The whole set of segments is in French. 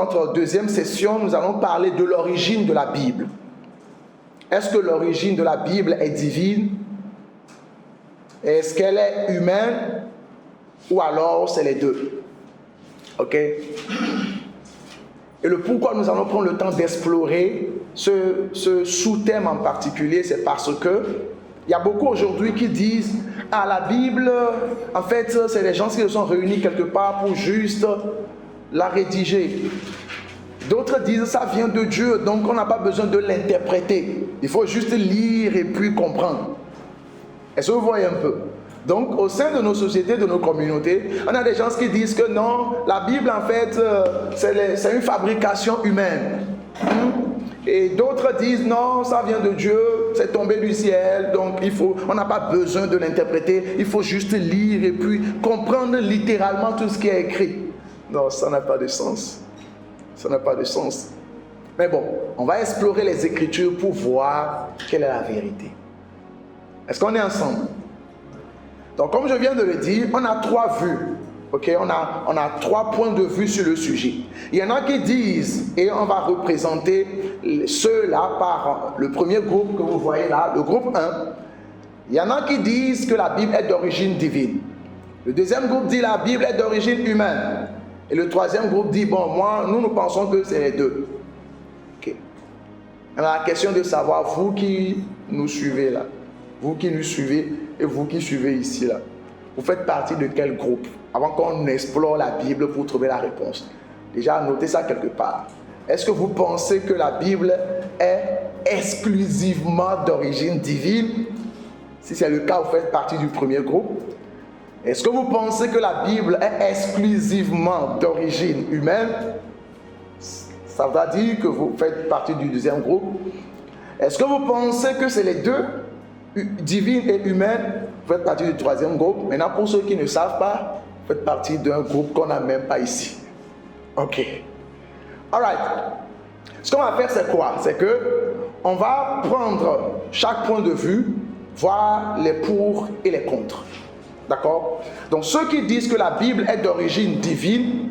notre deuxième session, nous allons parler de l'origine de la Bible. Est-ce que l'origine de la Bible est divine? Est-ce qu'elle est humaine? Ou alors c'est les deux? Ok? Et le pourquoi nous allons prendre le temps d'explorer ce sous-thème en particulier, c'est parce que il y a beaucoup aujourd'hui qui disent « Ah, la Bible, en fait, c'est les gens qui se sont réunis quelque part pour juste la rédiger. » D'autres disent « Ça vient de Dieu, donc on n'a pas besoin de l'interpréter. Il faut juste lire et puis comprendre. » Est-ce que vous voyez un peu? Donc, au sein de nos sociétés, de nos communautés, on a des gens qui disent que non, la Bible, en fait, c'est une fabrication humaine. Et d'autres disent non, ça vient de Dieu, c'est tombé du ciel, donc on n'a pas besoin de l'interpréter, il faut juste lire et puis comprendre littéralement tout ce qui est écrit. Non, ça n'a pas de sens. Ça n'a pas de sens. Mais bon, on va explorer les Écritures pour voir quelle est la vérité. Est-ce qu'on est ensemble? Donc, comme je viens de le dire, on a trois vues. Okay, on a trois points de vue sur le sujet. Il y en a qui disent, et on va représenter ceux-là par le premier groupe que vous voyez là, le groupe 1. Il y en a qui disent que la Bible est d'origine divine. Le deuxième groupe dit la Bible est d'origine humaine. Et le troisième groupe dit, bon, nous pensons que c'est les deux. Okay. Alors, la question de savoir, vous qui nous suivez là, vous qui nous suivez et vous qui suivez ici là, vous faites partie de quel groupe? Avant qu'on explore la Bible pour trouver la réponse. Déjà, notez ça quelque part. Est-ce que vous pensez que la Bible est exclusivement d'origine divine? Si c'est le cas, vous faites partie du premier groupe. Est-ce que vous pensez que la Bible est exclusivement d'origine humaine? Ça voudra dire que vous faites partie du deuxième groupe. Est-ce que vous pensez que c'est les deux, divine et humaine? Vous faites partie du troisième groupe. Maintenant, pour ceux qui ne savent pas, vous faites partie d'un groupe qu'on n'a même pas ici. Ok. Alright. Ce qu'on va faire, c'est quoi? C'est que on va prendre chaque point de vue, voir les pour et les contre. D'accord? Donc, ceux qui disent que la Bible est d'origine divine,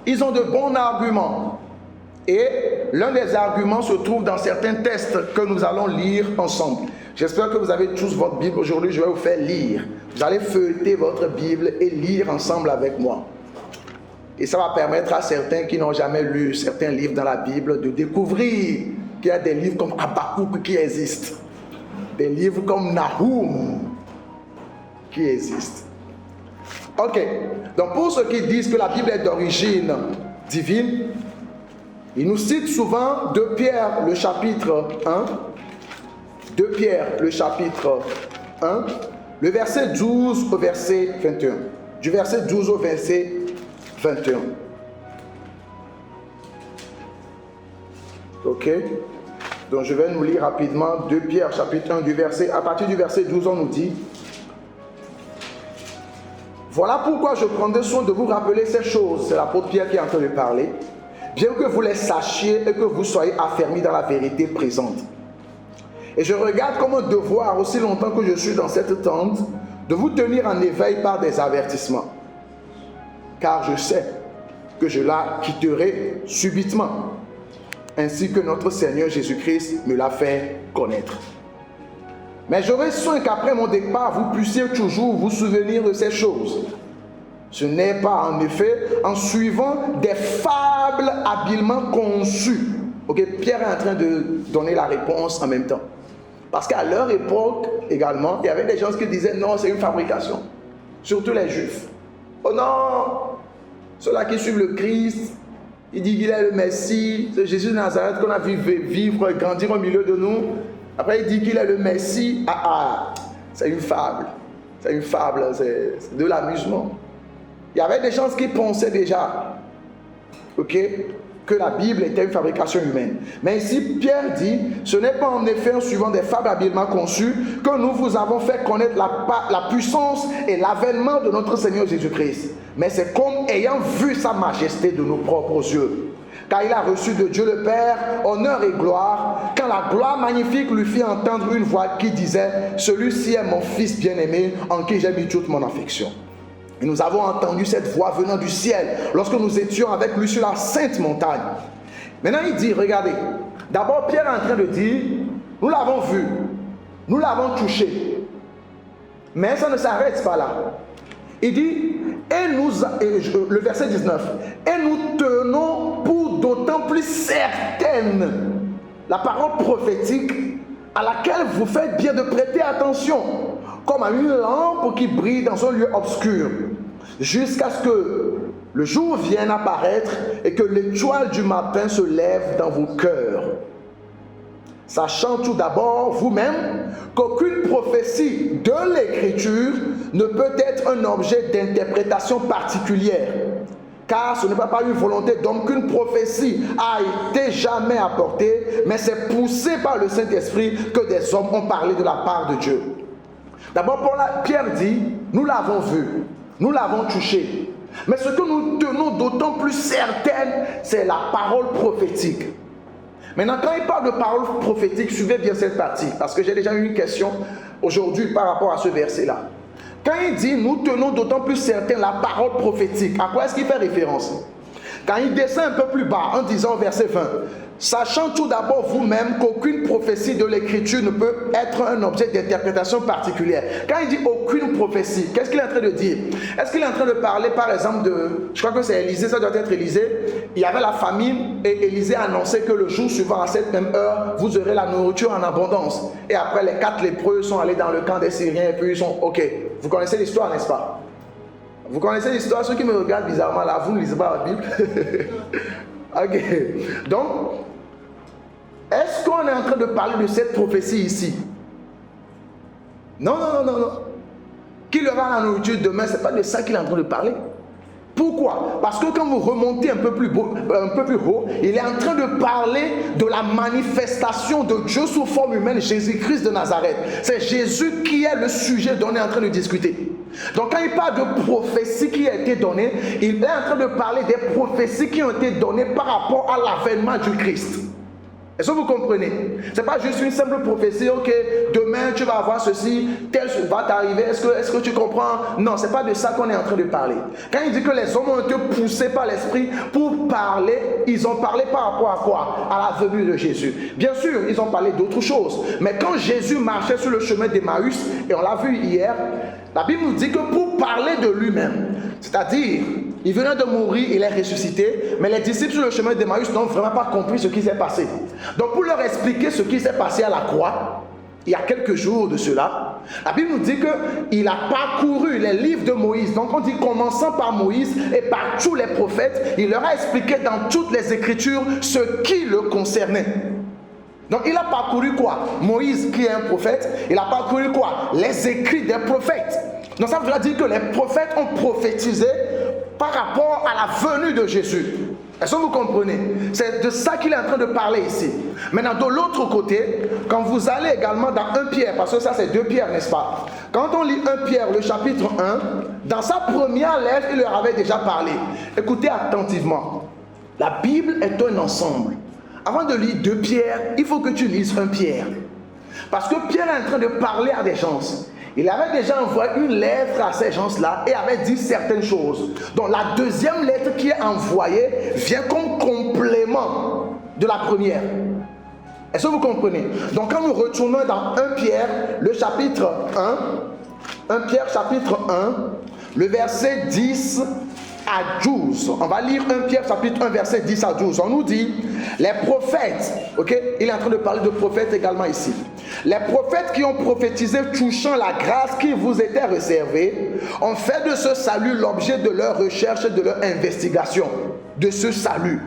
ils ont de bons arguments. Et l'un des arguments se trouve dans certains textes que nous allons lire ensemble. J'espère que vous avez tous votre Bible. Aujourd'hui, je vais vous faire lire. Vous allez feuilleter votre Bible et lire ensemble avec moi. Et ça va permettre à certains qui n'ont jamais lu certains livres dans la Bible de découvrir qu'il y a des livres comme Habakkuk qui existent. Des livres comme Nahum qui existent. Ok. Donc pour ceux qui disent que la Bible est d'origine divine, ils nous citent souvent 2 Pierre, le chapitre 1. 2 Pierre, le chapitre 1, le verset 12 au verset 21. Du verset 12 au verset 21. Ok? Donc je vais nous lire rapidement 2 Pierre, chapitre 1, à partir du verset 12, on nous dit: Voilà pourquoi je prendrai soin de vous rappeler ces choses. C'est l'apôtre Pierre qui est en train de parler. Bien que vous les sachiez et que vous soyez affermis dans la vérité présente. Et je regarde comme un devoir, aussi longtemps que je suis dans cette tente, de vous tenir en éveil par des avertissements. Car je sais que je la quitterai subitement, ainsi que notre Seigneur Jésus-Christ me l'a fait connaître. Mais j'aurai soin qu'après mon départ, vous puissiez toujours vous souvenir de ces choses. Ce n'est pas en effet en suivant des fables habilement conçues. Ok, Pierre est en train de donner la réponse en même temps. Parce qu'à leur époque également, il y avait des gens qui disaient non, c'est une fabrication. Surtout les Juifs. Oh non, ceux-là qui suivent le Christ, il dit qu'il est le Messie, c'est Jésus de Nazareth qu'on a vu vivre, grandir au milieu de nous. Après, il dit qu'il est le Messie. C'est une fable. C'est une fable, c'est de l'amusement. Il y avait des gens qui pensaient déjà, ok, que la Bible était une fabrication humaine. Mais ici, Pierre dit, ce n'est pas en effet en suivant des fables habilement conçues que nous vous avons fait connaître la puissance et l'avènement de notre Seigneur Jésus-Christ. Mais c'est comme ayant vu sa majesté de nos propres yeux. Car il a reçu de Dieu le Père honneur et gloire, quand la gloire magnifique lui fit entendre une voix qui disait, celui-ci est mon fils bien-aimé, en qui j'ai mis toute mon affection. Et nous avons entendu cette voix venant du ciel lorsque nous étions avec lui sur la sainte montagne. Maintenant, il dit, regardez, d'abord Pierre est en train de dire, nous l'avons vu, nous l'avons touché. Mais ça ne s'arrête pas là. Il dit, le verset 19, et nous tenons pour d'autant plus certaine la parole prophétique à laquelle vous faites bien de prêter attention, comme à une lampe qui brille dans un lieu obscur, jusqu'à ce que le jour vienne apparaître et que l'étoile du matin se lève dans vos cœurs. Sachant tout d'abord vous-même qu'aucune prophétie de l'Écriture ne peut être un objet d'interprétation particulière, car ce n'est pas par une volonté d'homme qu'une prophétie a été jamais apportée, mais c'est poussé par le Saint-Esprit que des hommes ont parlé de la part de Dieu. D'abord, Pierre dit, nous l'avons vu, nous l'avons touché, mais ce que nous tenons d'autant plus certaine, c'est la parole prophétique. Maintenant, quand il parle de parole prophétique, suivez bien cette partie, parce que j'ai déjà eu une question aujourd'hui par rapport à ce verset-là. Quand il dit, nous tenons d'autant plus certain la parole prophétique, à quoi est-ce qu'il fait référence? Quand il descend un peu plus bas, en disant au verset 20, sachant tout d'abord vous-même qu'aucune prophétie de l'Écriture ne peut être un objet d'interprétation particulière. Quand il dit aucune prophétie, qu'est-ce qu'il est en train de dire? Est-ce qu'il est en train de parler par exemple de, je crois que c'est Élisée, ça doit être Élisée, il y avait la famine et Élisée annonçait que le jour suivant à cette même heure, vous aurez la nourriture en abondance. Et après les 4 lépreux sont allés dans le camp des Syriens et puis ils sont, ok, vous connaissez l'histoire, n'est-ce pas? Vous connaissez l'histoire, ceux qui me regardent bizarrement là, vous ne lisez pas la Bible. Ok, donc, est-ce qu'on est en train de parler de cette prophétie ici? Non. Qu'il aura la nourriture demain, ce n'est pas de ça qu'il est en train de parler. Pourquoi? Parce que quand vous remontez un peu plus haut, il est en train de parler de la manifestation de Dieu sous forme humaine, Jésus-Christ de Nazareth. C'est Jésus qui est le sujet dont on est en train de discuter. Donc quand il parle de prophétie qui a été donnée, il est en train de parler des prophéties qui ont été données par rapport à l'avènement du Christ. Est-ce que vous comprenez? Ce n'est pas juste une simple prophétie, ok, demain tu vas avoir ceci, tel va t'arriver, est-ce que tu comprends? Non, ce n'est pas de ça qu'on est en train de parler. Quand il dit que les hommes ont été poussés par l'Esprit pour parler, ils ont parlé par rapport à quoi? À la venue de Jésus. Bien sûr, ils ont parlé d'autres choses. Mais quand Jésus marchait sur le chemin d'Emmaüs, et on l'a vu hier, la Bible nous dit que pour parler de lui-même, c'est-à-dire, il venait de mourir, il est ressuscité, mais les disciples sur le chemin d'Emmaüs n'ont vraiment pas compris ce qui s'est passé. Donc pour leur expliquer ce qui s'est passé à la croix, il y a quelques jours de cela, la Bible nous dit qu'il a parcouru les livres de Moïse. Donc on dit commençant par Moïse et par tous les prophètes, il leur a expliqué dans toutes les Écritures ce qui le concernait. Donc il a parcouru quoi? Moïse qui est un prophète, il a parcouru quoi? Les écrits des prophètes. Donc ça veut dire que les prophètes ont prophétisé par rapport à la venue de Jésus. Est-ce que vous comprenez? C'est de ça qu'il est en train de parler ici. Maintenant, de l'autre côté, quand vous allez également dans 1 Pierre, parce que ça c'est 2 Pierre, n'est-ce pas? Quand on lit 1 Pierre, le chapitre 1, dans sa première lettre, il leur avait déjà parlé. Écoutez attentivement. La Bible est un ensemble. Avant de lire 2 Pierre, il faut que tu lises 1 Pierre. Parce que Pierre est en train de parler à des gens. Il avait déjà envoyé une lettre à ces gens-là et avait dit certaines choses. Donc la deuxième lettre qui est envoyée vient comme complément de la première. Est-ce que vous comprenez? Donc quand nous retournons dans 1 Pierre, le chapitre 1 Pierre chapitre 1, le verset 10 à 12. On va lire 1 Pierre chapitre 1 verset 10 à 12. On nous dit, les prophètes, ok, il est en train de parler de prophètes également ici. Les prophètes qui ont prophétisé touchant la grâce qui vous était réservée ont fait de ce salut l'objet de leur recherche et de leur investigation. De ce salut.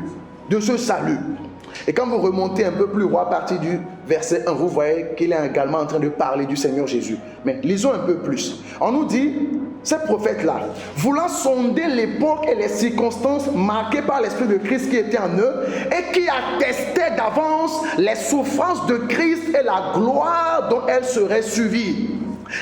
Et quand vous remontez un peu plus haut à partir du verset 1, vous voyez qu'il est également en train de parler du Seigneur Jésus. Mais lisons un peu plus. On nous dit, ces prophètes-là, voulant sonder l'époque et les circonstances marquées par l'Esprit de Christ qui était en eux et qui attestaient d'avance les souffrances de Christ et la gloire dont elles seraient suivies.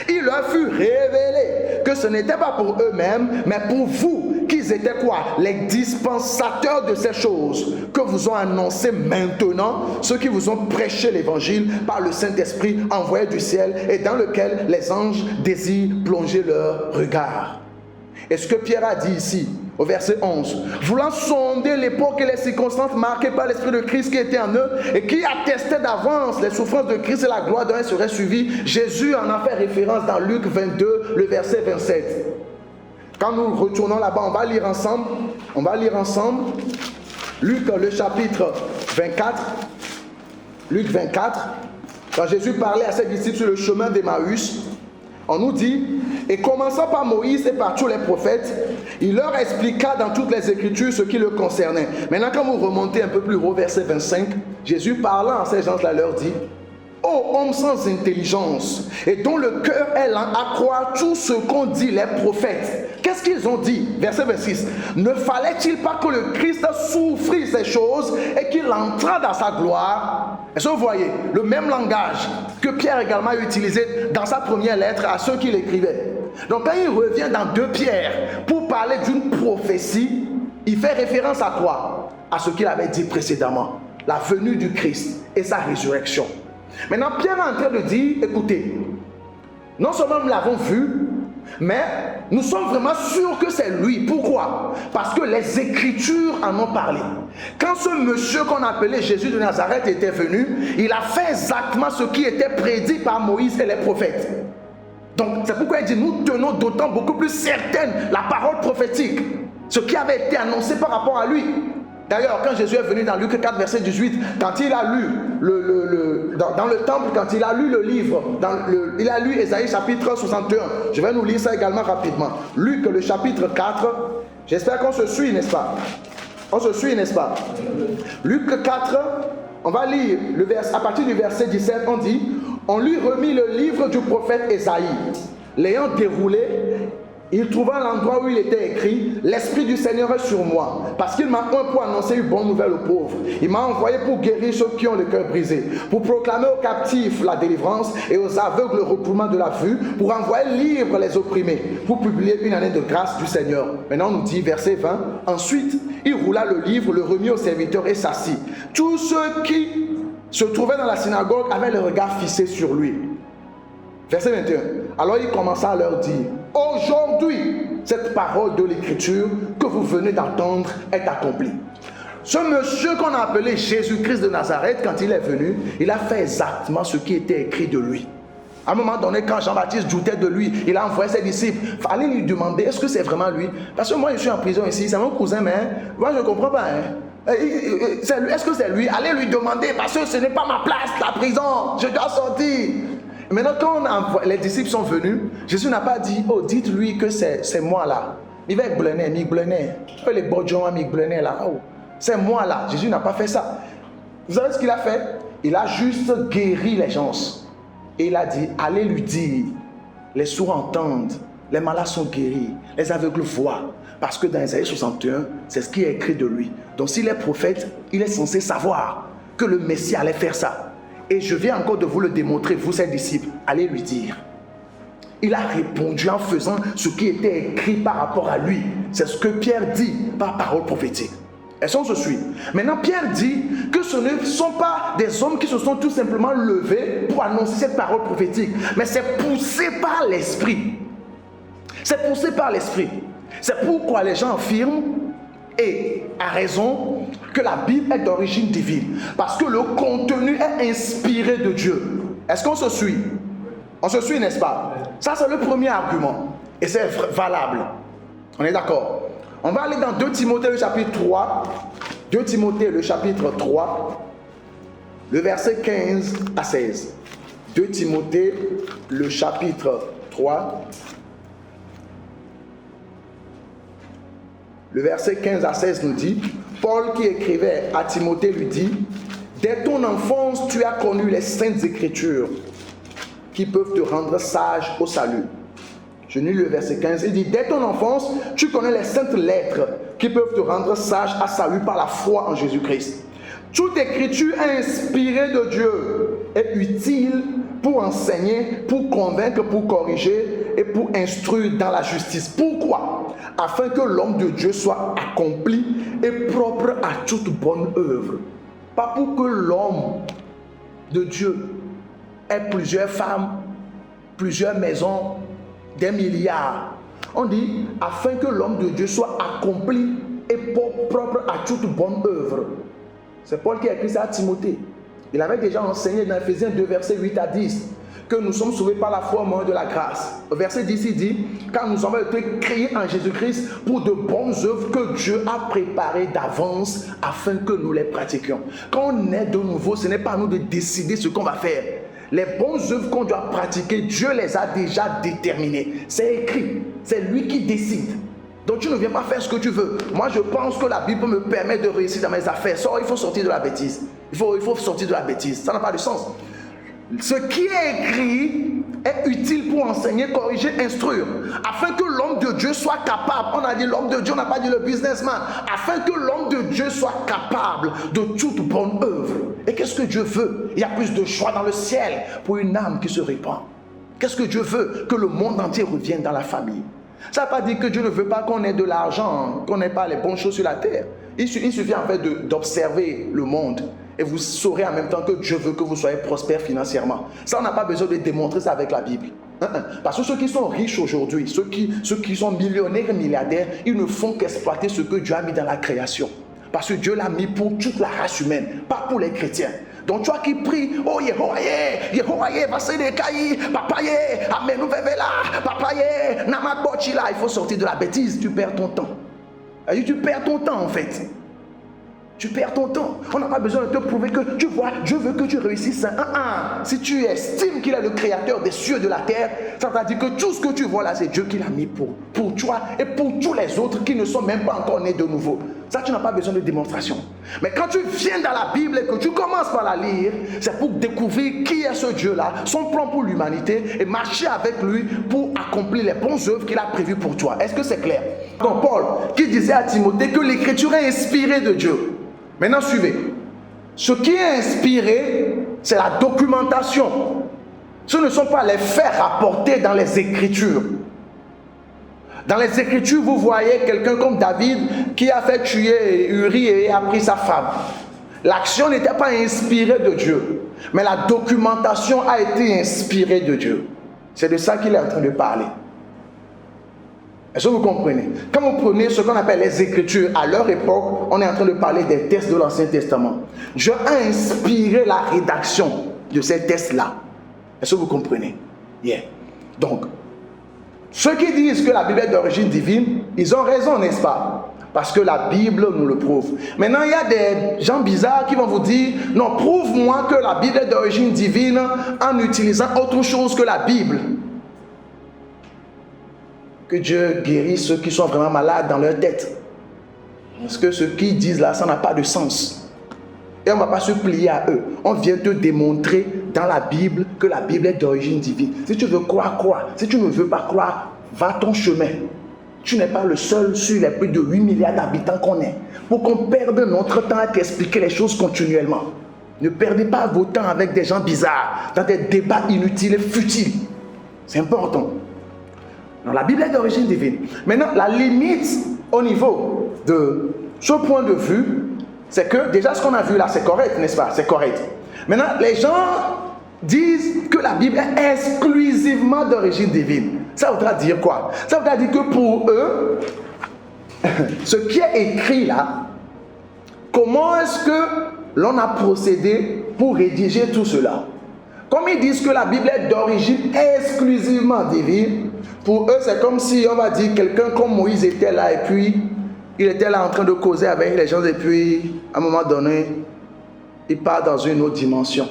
Il leur fut révélé que ce n'était pas pour eux-mêmes, mais pour vous, qu'ils étaient quoi? Les dispensateurs de ces choses que vous ont annoncé maintenant, ceux qui vous ont prêché l'évangile par le Saint-Esprit envoyé du ciel et dans lequel les anges désirent plonger leur regard. Et ce que Pierre a dit ici, au verset 11, voulant sonder l'époque et les circonstances marquées par l'Esprit de Christ qui était en eux et qui attestait d'avance les souffrances de Christ et la gloire dont elle serait suivie, Jésus en a fait référence dans Luc 22, le verset 27. Quand nous retournons là-bas, on va lire ensemble. Luc, le chapitre 24. Luc 24. Quand Jésus parlait à ses disciples sur le chemin d'Emmaüs, on nous dit, et commençant par Moïse et par tous les prophètes, il leur expliqua dans toutes les Écritures ce qui le concernait. Maintenant, quand vous remontez un peu plus haut, verset 25, Jésus parlant à ces gens-là leur dit, ô homme sans intelligence, et dont le cœur est lent à croire tout ce qu'ont dit les prophètes. Qu'est-ce qu'ils ont dit? Verset 26. Ne fallait-il pas que le Christ souffrit ces choses et qu'il entrât dans sa gloire? Est-ce que vous voyez le même langage que Pierre également a utilisé dans sa première lettre à ceux qui l'écrivaient? Donc quand il revient dans 2 Pierre pour parler d'une prophétie, il fait référence à quoi? À ce qu'il avait dit précédemment, la venue du Christ et sa résurrection. Maintenant, Pierre est en train de dire, écoutez, non seulement nous l'avons vu, mais nous sommes vraiment sûrs que c'est lui. Pourquoi? Parce que les Écritures en ont parlé. Quand ce monsieur qu'on appelait Jésus de Nazareth était venu, il a fait exactement ce qui était prédit par Moïse et les prophètes. Donc, c'est pourquoi il dit, nous tenons d'autant beaucoup plus certaine la parole prophétique, ce qui avait été annoncé par rapport à lui. D'ailleurs, quand Jésus est venu dans Luc 4, verset 18, quand il a lu dans le temple, quand il a lu le livre, il a lu Ésaïe chapitre 61. Je vais nous lire ça également rapidement. Luc, le chapitre 4. J'espère qu'on se suit, n'est-ce pas? On se suit, n'est-ce pas? Luc 4, on va lire à partir du verset 17, on dit, on lui remit le livre du prophète Ésaïe. L'ayant déroulé, il trouva l'endroit où il était écrit, l'Esprit du Seigneur est sur moi, parce qu'il m'a oint pour annoncer une bonne nouvelle aux pauvres. Il m'a envoyé pour guérir ceux qui ont le cœur brisé, pour proclamer aux captifs la délivrance et aux aveugles le recouvrement de la vue, pour envoyer libre les opprimés, pour publier une année de grâce du Seigneur. Maintenant on nous dit, verset 20, ensuite il roula le livre, le remit au serviteur et s'assit. Tous ceux qui se trouvaient dans la synagogue avaient le regard fixé sur lui. Verset 21. Alors il commença à leur dire, aujourd'hui, cette parole de l'Écriture que vous venez d'entendre est accomplie. Ce monsieur qu'on a appelé Jésus-Christ de Nazareth, quand il est venu, il a fait exactement ce qui était écrit de lui. À un moment donné, quand Jean-Baptiste doutait de lui, il a envoyé ses disciples. Il fallait lui demander, est-ce que c'est vraiment lui? Parce que moi, je suis en prison ici, c'est mon cousin, mais moi, je ne comprends pas. Est-ce que c'est lui? Allez lui demander, parce que ce n'est pas ma place, la prison. Je dois sortir. Maintenant, quand les disciples sont venus, Jésus n'a pas dit, oh, dites-lui que c'est moi là. Il va être blené, les bodjons, là. Oh, c'est moi là. Jésus n'a pas fait ça. Vous savez ce qu'il a fait? Il a juste guéri les gens. Et il a dit, allez lui dire, les sourds entendent, les malades sont guéris, les aveugles voient. Parce que dans Ésaïe 61, c'est ce qui est écrit de lui. Donc s'il est prophète, il est censé savoir que le Messie allait faire ça. Et je viens encore de vous le démontrer, vous ses disciples, allez lui dire. Il a répondu en faisant ce qui était écrit par rapport à lui. C'est ce que Pierre dit par parole prophétique. Est-ce qu'on se suit? Maintenant, Pierre dit que ce ne sont pas des hommes qui se sont tout simplement levés pour annoncer cette parole prophétique, mais c'est poussé par l'Esprit. C'est poussé par l'Esprit. C'est pourquoi les gens affirment, et à raison, que la Bible est d'origine divine. Parce que le contenu est inspiré de Dieu. Est-ce qu'on se suit? On se suit, n'est-ce pas? Ça, c'est le premier argument. Et c'est valable. On est d'accord? On va aller dans 2 Timothée, le chapitre 3. 2 Timothée, le chapitre 3. Le verset 15 à 16. 2 Timothée, le chapitre 3. Le verset 15 à 16 nous dit, Paul qui écrivait à Timothée lui dit, dès ton enfance tu as connu les saintes écritures qui peuvent te rendre sage au salut. Je lis le verset 15, il dit, dès ton enfance tu connais les saintes lettres qui peuvent te rendre sage à salut par la foi en Jésus-Christ. Toute écriture inspirée de Dieu est utile pour enseigner, pour convaincre, pour corriger et pour instruire dans la justice. Pourquoi? Afin que l'homme de Dieu soit accompli et propre à toute bonne œuvre. Pas pour que l'homme de Dieu ait plusieurs femmes, plusieurs maisons, des milliards. On dit, afin que l'homme de Dieu soit accompli et propre à toute bonne œuvre. C'est Paul qui a écrit ça à Timothée. Il avait déjà enseigné dans Ephésiens 2, versets 8 à 10, que nous sommes sauvés par la foi au moyen de la grâce. Au verset 10, il dit, car nous avons été créés en Jésus-Christ pour de bonnes œuvres que Dieu a préparées d'avance afin que nous les pratiquions. Quand on est de nouveau, ce n'est pas à nous de décider ce qu'on va faire. Les bonnes œuvres qu'on doit pratiquer, Dieu les a déjà déterminées. C'est écrit, c'est lui qui décide. Donc tu ne viens pas faire ce que tu veux. Moi je pense que la Bible me permet de réussir dans mes affaires. Il faut sortir de la bêtise. Il faut sortir de la bêtise. Ça n'a pas de sens. Ce qui est écrit est utile pour enseigner, corriger, instruire, afin que l'homme de Dieu soit capable. On a dit l'homme de Dieu, on n'a pas dit le businessman. Afin que l'homme de Dieu soit capable de toute bonne œuvre. Et qu'est-ce que Dieu veut? Il y a plus de joie dans le ciel pour une âme qui se répand. Qu'est-ce que Dieu veut? Que le monde entier revienne dans la famille. Ça ne veut pas dire que Dieu ne veut pas qu'on ait de l'argent, qu'on n'ait pas les bonnes choses sur la terre. Il suffit en fait d'observer le monde. Et vous saurez en même temps que Dieu veut que vous soyez prospères financièrement. Ça, on n'a pas besoin de démontrer ça avec la Bible. Parce que ceux qui sont riches aujourd'hui, ceux qui sont millionnaires et milliardaires, ils ne font qu'exploiter ce que Dieu a mis dans la création. Parce que Dieu l'a mis pour toute la race humaine, pas pour les chrétiens. Donc toi qui pries, oh Yehoaye, Vasedekaï, papaye, amen, là, papaye, namabochi là, il faut sortir de la bêtise, tu perds ton temps. Tu perds ton temps en fait. Tu perds ton temps. On n'a pas besoin de te prouver que tu vois, Dieu veut que tu réussisses. Si tu estimes qu'il est le créateur des cieux et de la terre, ça veut dire que tout ce que tu vois là, c'est Dieu qui l'a mis pour toi et pour tous les autres qui ne sont même pas encore nés de nouveau. Ça, tu n'as pas besoin de démonstration. Mais quand tu viens dans la Bible et que tu commences par la lire, c'est pour découvrir qui est ce Dieu-là, son plan pour l'humanité et marcher avec lui pour accomplir les bonnes œuvres qu'il a prévues pour toi. Est-ce que c'est clair? Donc Paul, qui disait à Timothée que l'écriture est inspirée de Dieu. Maintenant, suivez. Ce qui est inspiré, c'est la documentation. Ce ne sont pas les faits rapportés dans les Écritures. Dans les Écritures, vous voyez quelqu'un comme David qui a fait tuer Uri et a pris sa femme. L'action n'était pas inspirée de Dieu, mais la documentation a été inspirée de Dieu. C'est de ça qu'il est en train de parler. Est-ce que vous comprenez? Quand vous prenez ce qu'on appelle les Écritures, à leur époque, on est en train de parler des textes de l'Ancien Testament. Dieu a inspiré la rédaction de ces textes-là. Est-ce que vous comprenez? Yeah. Donc, ceux qui disent que la Bible est d'origine divine, ils ont raison, n'est-ce pas? Parce que la Bible nous le prouve. Maintenant, il y a des gens bizarres qui vont vous dire, non, prouve-moi que la Bible est d'origine divine en utilisant autre chose que la Bible. Que Dieu guérisse ceux qui sont vraiment malades dans leur tête. Parce que ce qu'ils disent là, ça n'a pas de sens. Et on ne va pas se plier à eux. On vient te démontrer dans la Bible que la Bible est d'origine divine. Si tu veux croire, crois. Si tu ne veux pas croire, va ton chemin. Tu n'es pas le seul sur les plus de 8 milliards d'habitants qu'on est. Pour qu'on perde notre temps à t'expliquer les choses continuellement. Ne perdez pas vos temps avec des gens bizarres, dans des débats inutiles et futiles. C'est important. Donc, la Bible est d'origine divine. Maintenant, la limite au niveau de ce point de vue, c'est que déjà ce qu'on a vu là, c'est correct, n'est-ce pas? C'est correct. Maintenant, les gens disent que la Bible est exclusivement d'origine divine. Ça voudra dire quoi? Ça voudra dire que pour eux, ce qui est écrit là, comment est-ce que l'on a procédé pour rédiger tout cela? Comme ils disent que la Bible est d'origine exclusivement divine, pour eux c'est comme si, on va dire, quelqu'un comme Moïse était là et puis il était là en train de causer avec les gens et puis à un moment donné, il part dans une autre dimension.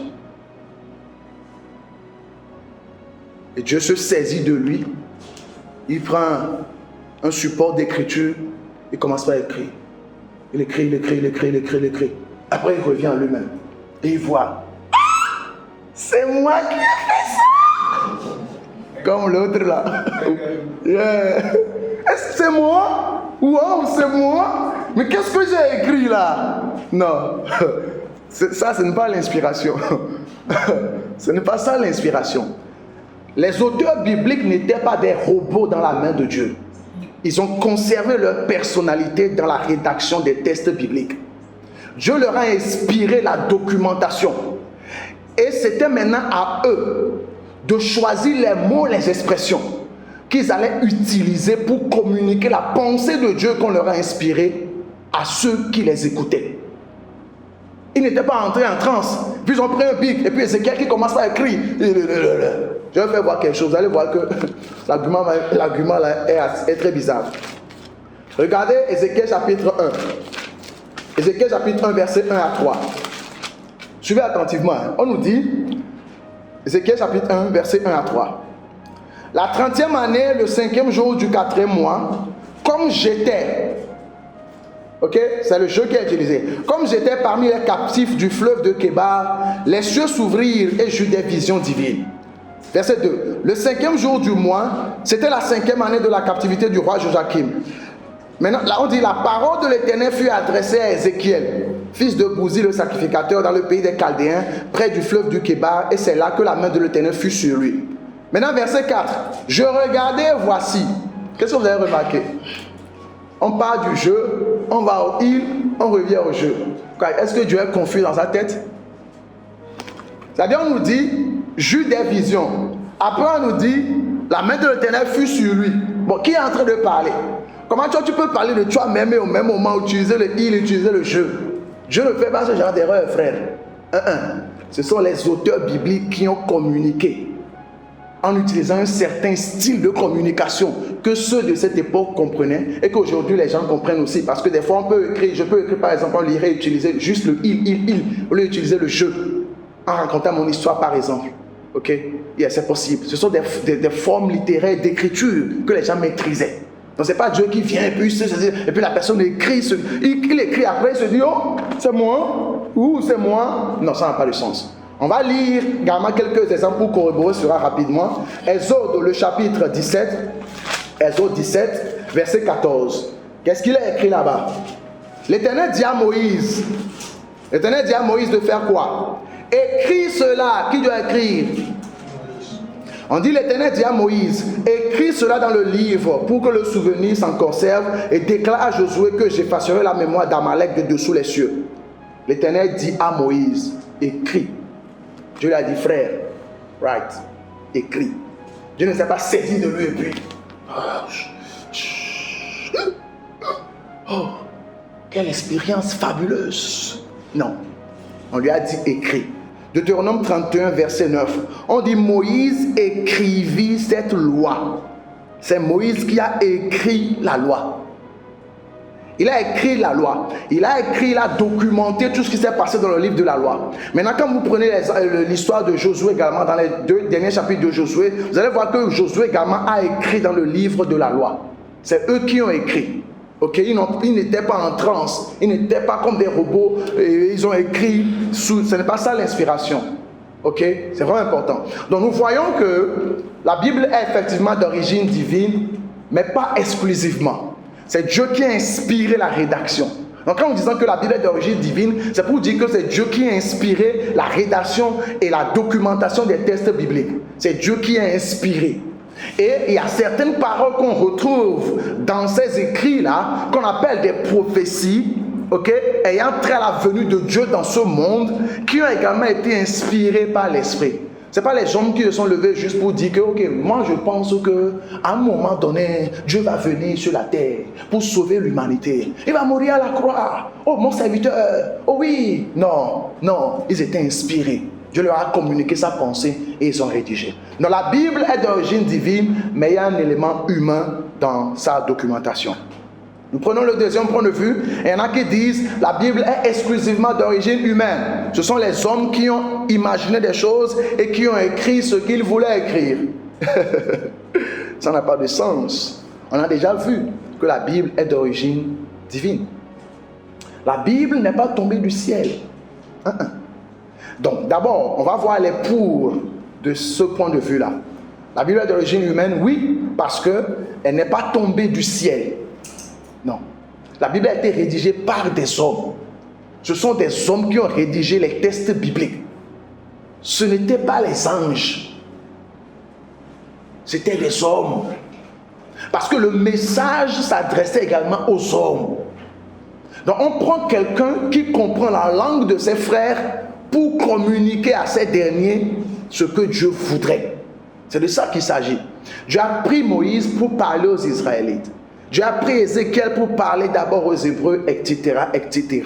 Et Dieu se saisit de lui, il prend un support d'écriture, il commence à écrire. Il écrit, il écrit, il écrit, il écrit, il écrit. Après il revient à lui-même et il voit. C'est moi qui ai fait ça. Comme l'autre là. Yeah. Est-ce que c'est moi? Wow, c'est moi. Mais qu'est-ce que j'ai écrit là? Non. Ça, ce n'est pas l'inspiration. Ce n'est pas ça l'inspiration. Les auteurs bibliques n'étaient pas des robots dans la main de Dieu. Ils ont conservé leur personnalité dans la rédaction des textes bibliques. Dieu leur a inspiré la documentation. Et c'était maintenant à eux de choisir les mots, les expressions qu'ils allaient utiliser pour communiquer la pensée de Dieu qu'on leur a inspirée à ceux qui les écoutaient. Ils n'étaient pas entrés en transe. Puis ils ont pris un bic. Et puis Ézéchiel qui commence à écrire. Je vais faire voir quelque chose. Vous allez voir que l'argument là est très bizarre. Regardez Ézéchiel chapitre 1. Ézéchiel chapitre 1, verset 1 à 3. Suivez attentivement. On nous dit, Ézéchiel chapitre 1, verset 1 à 3. La 30e année, le 5e jour du 4e mois, comme j'étais, ok, c'est le jeu qui est utilisé, comme j'étais parmi les captifs du fleuve de Kébar, les cieux s'ouvrirent et j'eus des visions divines. Verset 2. Le 5e jour du mois, c'était la 5e année de la captivité du roi Joachim. Maintenant, là on dit, la parole de l'Éternel fut adressée à Ézéchiel, fils de Bouzi le sacrificateur, dans le pays des Chaldéens, près du fleuve du Kébar, et c'est là que la main de l'Éternel fut sur lui. Maintenant, verset 4. Je regardais, voici. Qu'est-ce que vous avez remarqué? On part du jeu, on va au île, on revient au jeu. Est-ce que Dieu est confus dans sa tête? C'est-à-dire, on nous dit, j'eus des visions. Après, on nous dit, la main de l'Éternel fut sur lui. Bon, qui est en train de parler? Comment tu peux parler de toi-même et au même moment utiliser le il, utiliser le je? Dieu ne fait pas ce genre d'erreur, frère. Ce sont les auteurs bibliques qui ont communiqué en utilisant un certain style de communication que ceux de cette époque comprenaient et qu'aujourd'hui les gens comprennent aussi. Parce que des fois, je peux écrire par exemple, on lirait utiliser juste le il, au lieu d'utiliser le je, en racontant mon histoire par exemple. Ok? Yeah, c'est possible. Ce sont des formes littéraires d'écriture que les gens maîtrisaient. Donc, ce n'est pas Dieu qui vient et puis la personne écrit, il écrit après, il se dit, oh, c'est moi, ou c'est moi. Non, ça n'a pas de sens. On va lire également quelques exemples pour corroborer cela rapidement. Exode, le chapitre 17, Exode 17, verset 14. Qu'est-ce qu'il a écrit là-bas? L'Éternel dit à Moïse de faire quoi? Écris cela. Qui doit écrire? On dit, l'Éternel dit à Moïse, écris cela dans le livre pour que le souvenir s'en conserve et déclare à Josué que j'effacerai la mémoire d'Amalek de dessous les cieux. L'Éternel dit à Moïse, écris. Dieu lui a dit, frère, write, écris. Dieu ne s'est pas saisi de lui et puis, oh, quelle expérience fabuleuse. Non, on lui a dit, écris. Deutéronome 31, verset 9. On dit Moïse écrivit cette loi. C'est Moïse qui a écrit la loi. Il a écrit la loi. Il a documenté tout ce qui s'est passé dans le livre de la loi. Maintenant, quand vous prenez l'histoire de Josué également, dans les 2 derniers chapitres de Josué, vous allez voir que Josué également a écrit dans le livre de la loi. C'est eux qui ont écrit. Ok, ils n'étaient pas en transe, ils n'étaient pas comme des robots, et ils ont écrit, ce n'est pas ça l'inspiration. Ok, c'est vraiment important. Donc nous voyons que la Bible est effectivement d'origine divine, mais pas exclusivement. C'est Dieu qui a inspiré la rédaction. Donc quand nous disons que la Bible est d'origine divine, c'est pour dire que c'est Dieu qui a inspiré la rédaction et la documentation des textes bibliques. C'est Dieu qui a inspiré. Et il y a certaines paroles qu'on retrouve dans ces écrits-là, qu'on appelle des prophéties, ok, ayant trait à la venue de Dieu dans ce monde, qui ont également été inspirées par l'Esprit. Ce n'est pas les hommes qui se sont levés juste pour dire que, ok, moi je pense qu'à un moment donné, Dieu va venir sur la terre pour sauver l'humanité. Il va mourir à la croix. Oh, mon serviteur. Oh oui. Non, ils étaient inspirés. Dieu leur a communiqué sa pensée et ils ont rédigé. Donc la Bible est d'origine divine, mais il y a un élément humain dans sa documentation. Nous prenons le deuxième point de vue. Il y en a qui disent la Bible est exclusivement d'origine humaine. Ce sont les hommes qui ont imaginé des choses et qui ont écrit ce qu'ils voulaient écrire. Ça n'a pas de sens. On a déjà vu que la Bible est d'origine divine. La Bible n'est pas tombée du ciel. Donc, d'abord, on va voir les pour de ce point de vue-là. La Bible est d'origine humaine, oui, parce qu'elle n'est pas tombée du ciel. Non. La Bible a été rédigée par des hommes. Ce sont des hommes qui ont rédigé les textes bibliques. Ce n'étaient pas les anges. C'était les hommes. Parce que le message s'adressait également aux hommes. Donc, on prend quelqu'un qui comprend la langue de ses frères pour communiquer à ces derniers ce que Dieu voudrait. C'est de ça qu'il s'agit. Dieu a pris Moïse pour parler aux Israélites. Dieu a pris Ézéchiel pour parler d'abord aux Hébreux, etc., etc.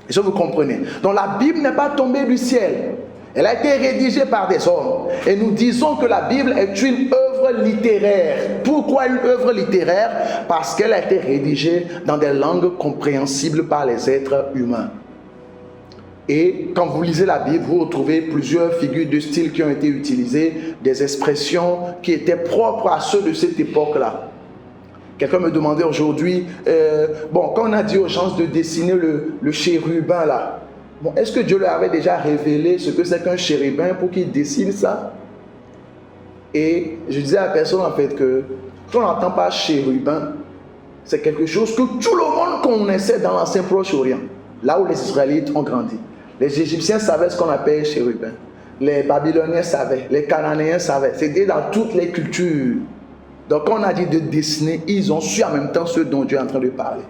Est-ce que vous comprenez? Donc la Bible n'est pas tombée du ciel. Elle a été rédigée par des hommes. Et nous disons que la Bible est une œuvre littéraire. Pourquoi une œuvre littéraire? Parce qu'elle a été rédigée dans des langues compréhensibles par les êtres humains. Et quand vous lisez la Bible, vous retrouvez plusieurs figures de style qui ont été utilisées, des expressions qui étaient propres à ceux de cette époque-là. Quelqu'un me demandait aujourd'hui, quand on a dit aux gens de dessiner le chérubin là, est-ce que Dieu leur avait déjà révélé ce que c'est qu'un chérubin pour qu'ils dessinent ça? Et je disais à la personne en fait que quand on n'entend pas chérubin, c'est quelque chose que tout le monde connaissait dans l'ancien Proche-Orient, là où les Israélites ont grandi. Les Égyptiens savaient ce qu'on appelle chérubin. Les Babyloniens savaient, les Cananéens savaient. C'était dans toutes les cultures. Donc quand on a dit de dessiner, ils ont su en même temps ce dont Dieu est en train de parler.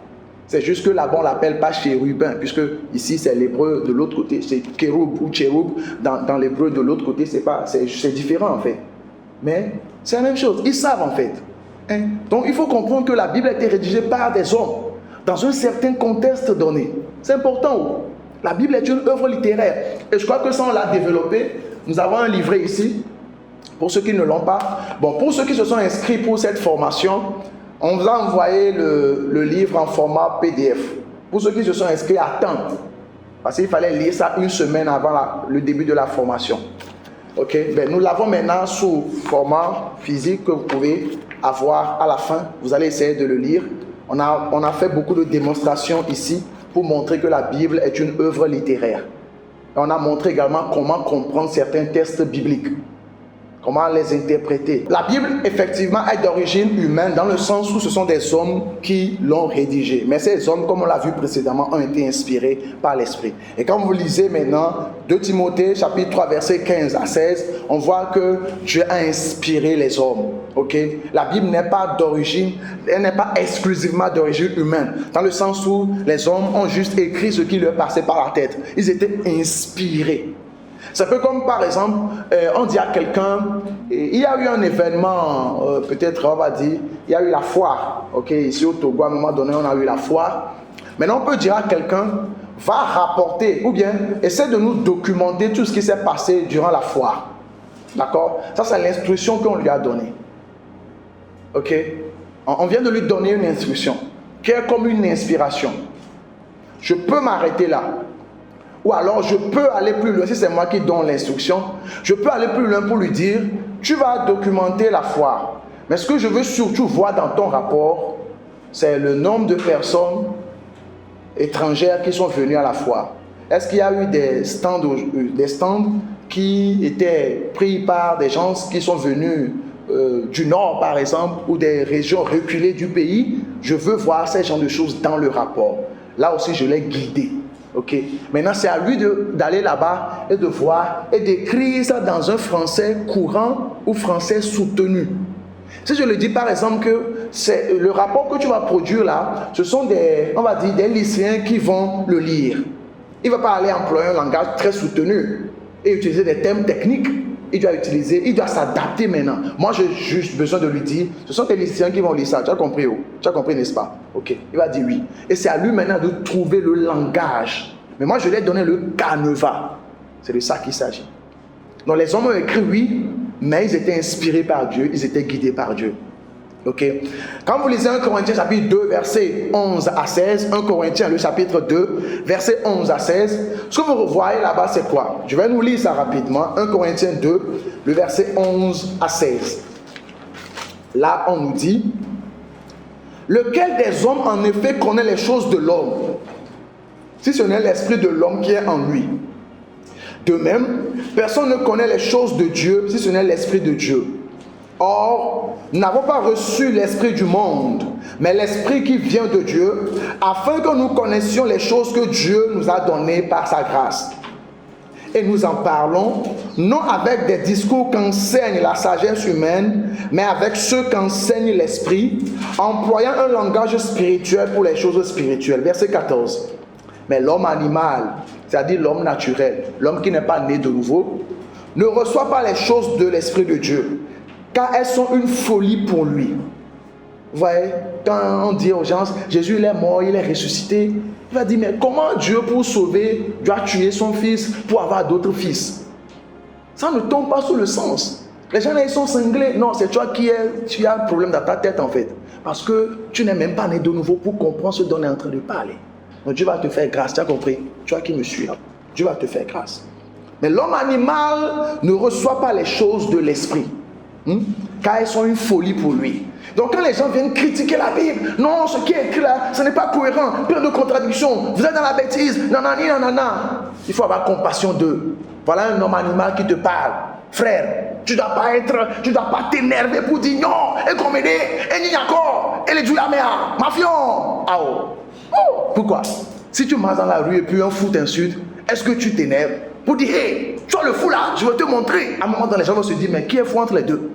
C'est juste que là-bas on ne l'appelle pas chérubin, puisque ici c'est l'hébreu, de l'autre côté c'est kéroub ou chéroub. Dans l'hébreu de l'autre côté c'est différent en fait. Mais c'est la même chose, ils savent en fait. Donc il faut comprendre que la Bible a été rédigée par des hommes, dans un certain contexte donné. C'est important. La Bible est une œuvre littéraire. Et je crois que ça on l'a développé. Nous avons un livret ici. Pour ceux qui ne l'ont pas, pour ceux qui se sont inscrits pour cette formation, on vous a envoyé le livre en format PDF. Pour ceux qui se sont inscrits à temps, parce qu'il fallait lire ça une semaine avant le début de la formation. Ok, nous l'avons maintenant sous format physique que vous pouvez avoir à la fin. Vous allez essayer de le lire. On a fait beaucoup de démonstrations ici pour montrer que la Bible est une œuvre littéraire. Et on a montré également comment comprendre certains textes bibliques. Comment les interpréter? La Bible, effectivement, est d'origine humaine dans le sens où ce sont des hommes qui l'ont rédigée. Mais ces hommes, comme on l'a vu précédemment, ont été inspirés par l'Esprit. Et quand vous lisez maintenant 2 Timothée, chapitre 3, versets 15 à 16, on voit que Dieu a inspiré les hommes. Okay? La Bible n'est pas d'origine, elle n'est pas exclusivement d'origine humaine, dans le sens où les hommes ont juste écrit ce qui leur passait par la tête. Ils étaient inspirés. C'est un peu comme par exemple, on dit à quelqu'un, il y a eu un événement, peut-être on va dire, il y a eu la foire. Ok, ici au Togo, à un moment donné, on a eu la foire. Maintenant, on peut dire à quelqu'un, va rapporter, ou bien essaie de nous documenter tout ce qui s'est passé durant la foire. D'accord? Ça, c'est l'instruction qu'on lui a donnée. Ok? On vient de lui donner une instruction, qui est comme une inspiration. Je peux m'arrêter là. Ou alors je peux aller plus loin, si c'est moi qui donne l'instruction, je peux aller plus loin pour lui dire, tu vas documenter la foire. Mais ce que je veux surtout voir dans ton rapport, c'est le nombre de personnes étrangères qui sont venues à la foire. Est-ce qu'il y a eu des stands qui étaient pris par des gens qui sont venus du nord par exemple, ou des régions reculées du pays? Je veux voir ces genres de choses dans le rapport. Là aussi je l'ai guidé. Ok. Maintenant, c'est à lui d'aller là-bas et de voir et d'écrire ça dans un français courant ou français soutenu. Si je le dis par exemple que c'est le rapport que tu vas produire là, ce sont des lycéens qui vont le lire. Il ne va pas aller employer un langage très soutenu et utiliser des termes techniques. Il doit s'adapter maintenant. Moi, j'ai juste besoin de lui dire, ce sont des lycéens qui vont lire ça. Tu as compris, Tu as compris, n'est-ce pas? Ok. Il va dire oui. Et c'est à lui maintenant de trouver le langage. Mais moi, je lui ai donné le canevas. C'est de ça qu'il s'agit. Donc, les hommes ont écrit oui, mais ils étaient inspirés par Dieu, ils étaient guidés par Dieu. Ok. Quand vous lisez 1 Corinthiens chapitre 2 verset 11 à 16, 1 Corinthiens le chapitre 2 verset 11 à 16, ce que vous voyez là-bas c'est quoi? Je vais nous lire ça rapidement. 1 Corinthiens 2, le verset 11 à 16. Là on nous dit, lequel des hommes en effet connaît les choses de l'homme, si ce n'est l'esprit de l'homme qui est en lui? De même, personne ne connaît les choses de Dieu si ce n'est l'esprit de Dieu. Or, nous n'avons pas reçu l'esprit du monde, mais l'esprit qui vient de Dieu, afin que nous connaissions les choses que Dieu nous a données par sa grâce. Et nous en parlons, non avec des discours qu'enseigne la sagesse humaine, mais avec ceux qu'enseigne l'esprit, employant un langage spirituel pour les choses spirituelles. Verset 14. Mais l'homme animal, c'est-à-dire l'homme naturel, l'homme qui n'est pas né de nouveau, ne reçoit pas les choses de l'Esprit de Dieu, car elles sont une folie pour lui. Vous voyez, quand on dit aux gens, Jésus il est mort, il est ressuscité, il va dire, mais comment Dieu pour sauver doit tuer son fils pour avoir d'autres fils? Ça ne tombe pas sous le sens. Les gens là, ils sont cinglés. Non, c'est toi qui as un problème dans ta tête en fait. Parce que tu n'es même pas né de nouveau pour comprendre ce dont on est en train de parler. Donc Dieu va te faire grâce, tu as compris? Toi qui me suis, Dieu va te faire grâce. Mais l'homme animal ne reçoit pas les choses de l'esprit, car elles sont une folie pour lui. Donc quand les gens viennent critiquer la Bible, non, ce qui est écrit là, ce n'est pas cohérent, plein de contradictions, vous êtes dans la bêtise, nanani, nanana. Il faut avoir compassion d'eux. Voilà un homme animal qui te parle. Frère, tu ne dois pas t'énerver pour dire non, et comme il est, et n'y encore, et les Djoulamea, mafion. Ah oh. Pourquoi? Si tu marches dans la rue et puis un fou t'insulte, est-ce que tu t'énerves pour dire, hé, tu as le fou là, je vais te montrer. À un moment donné, les gens vont se dire, mais qui est fou entre les deux?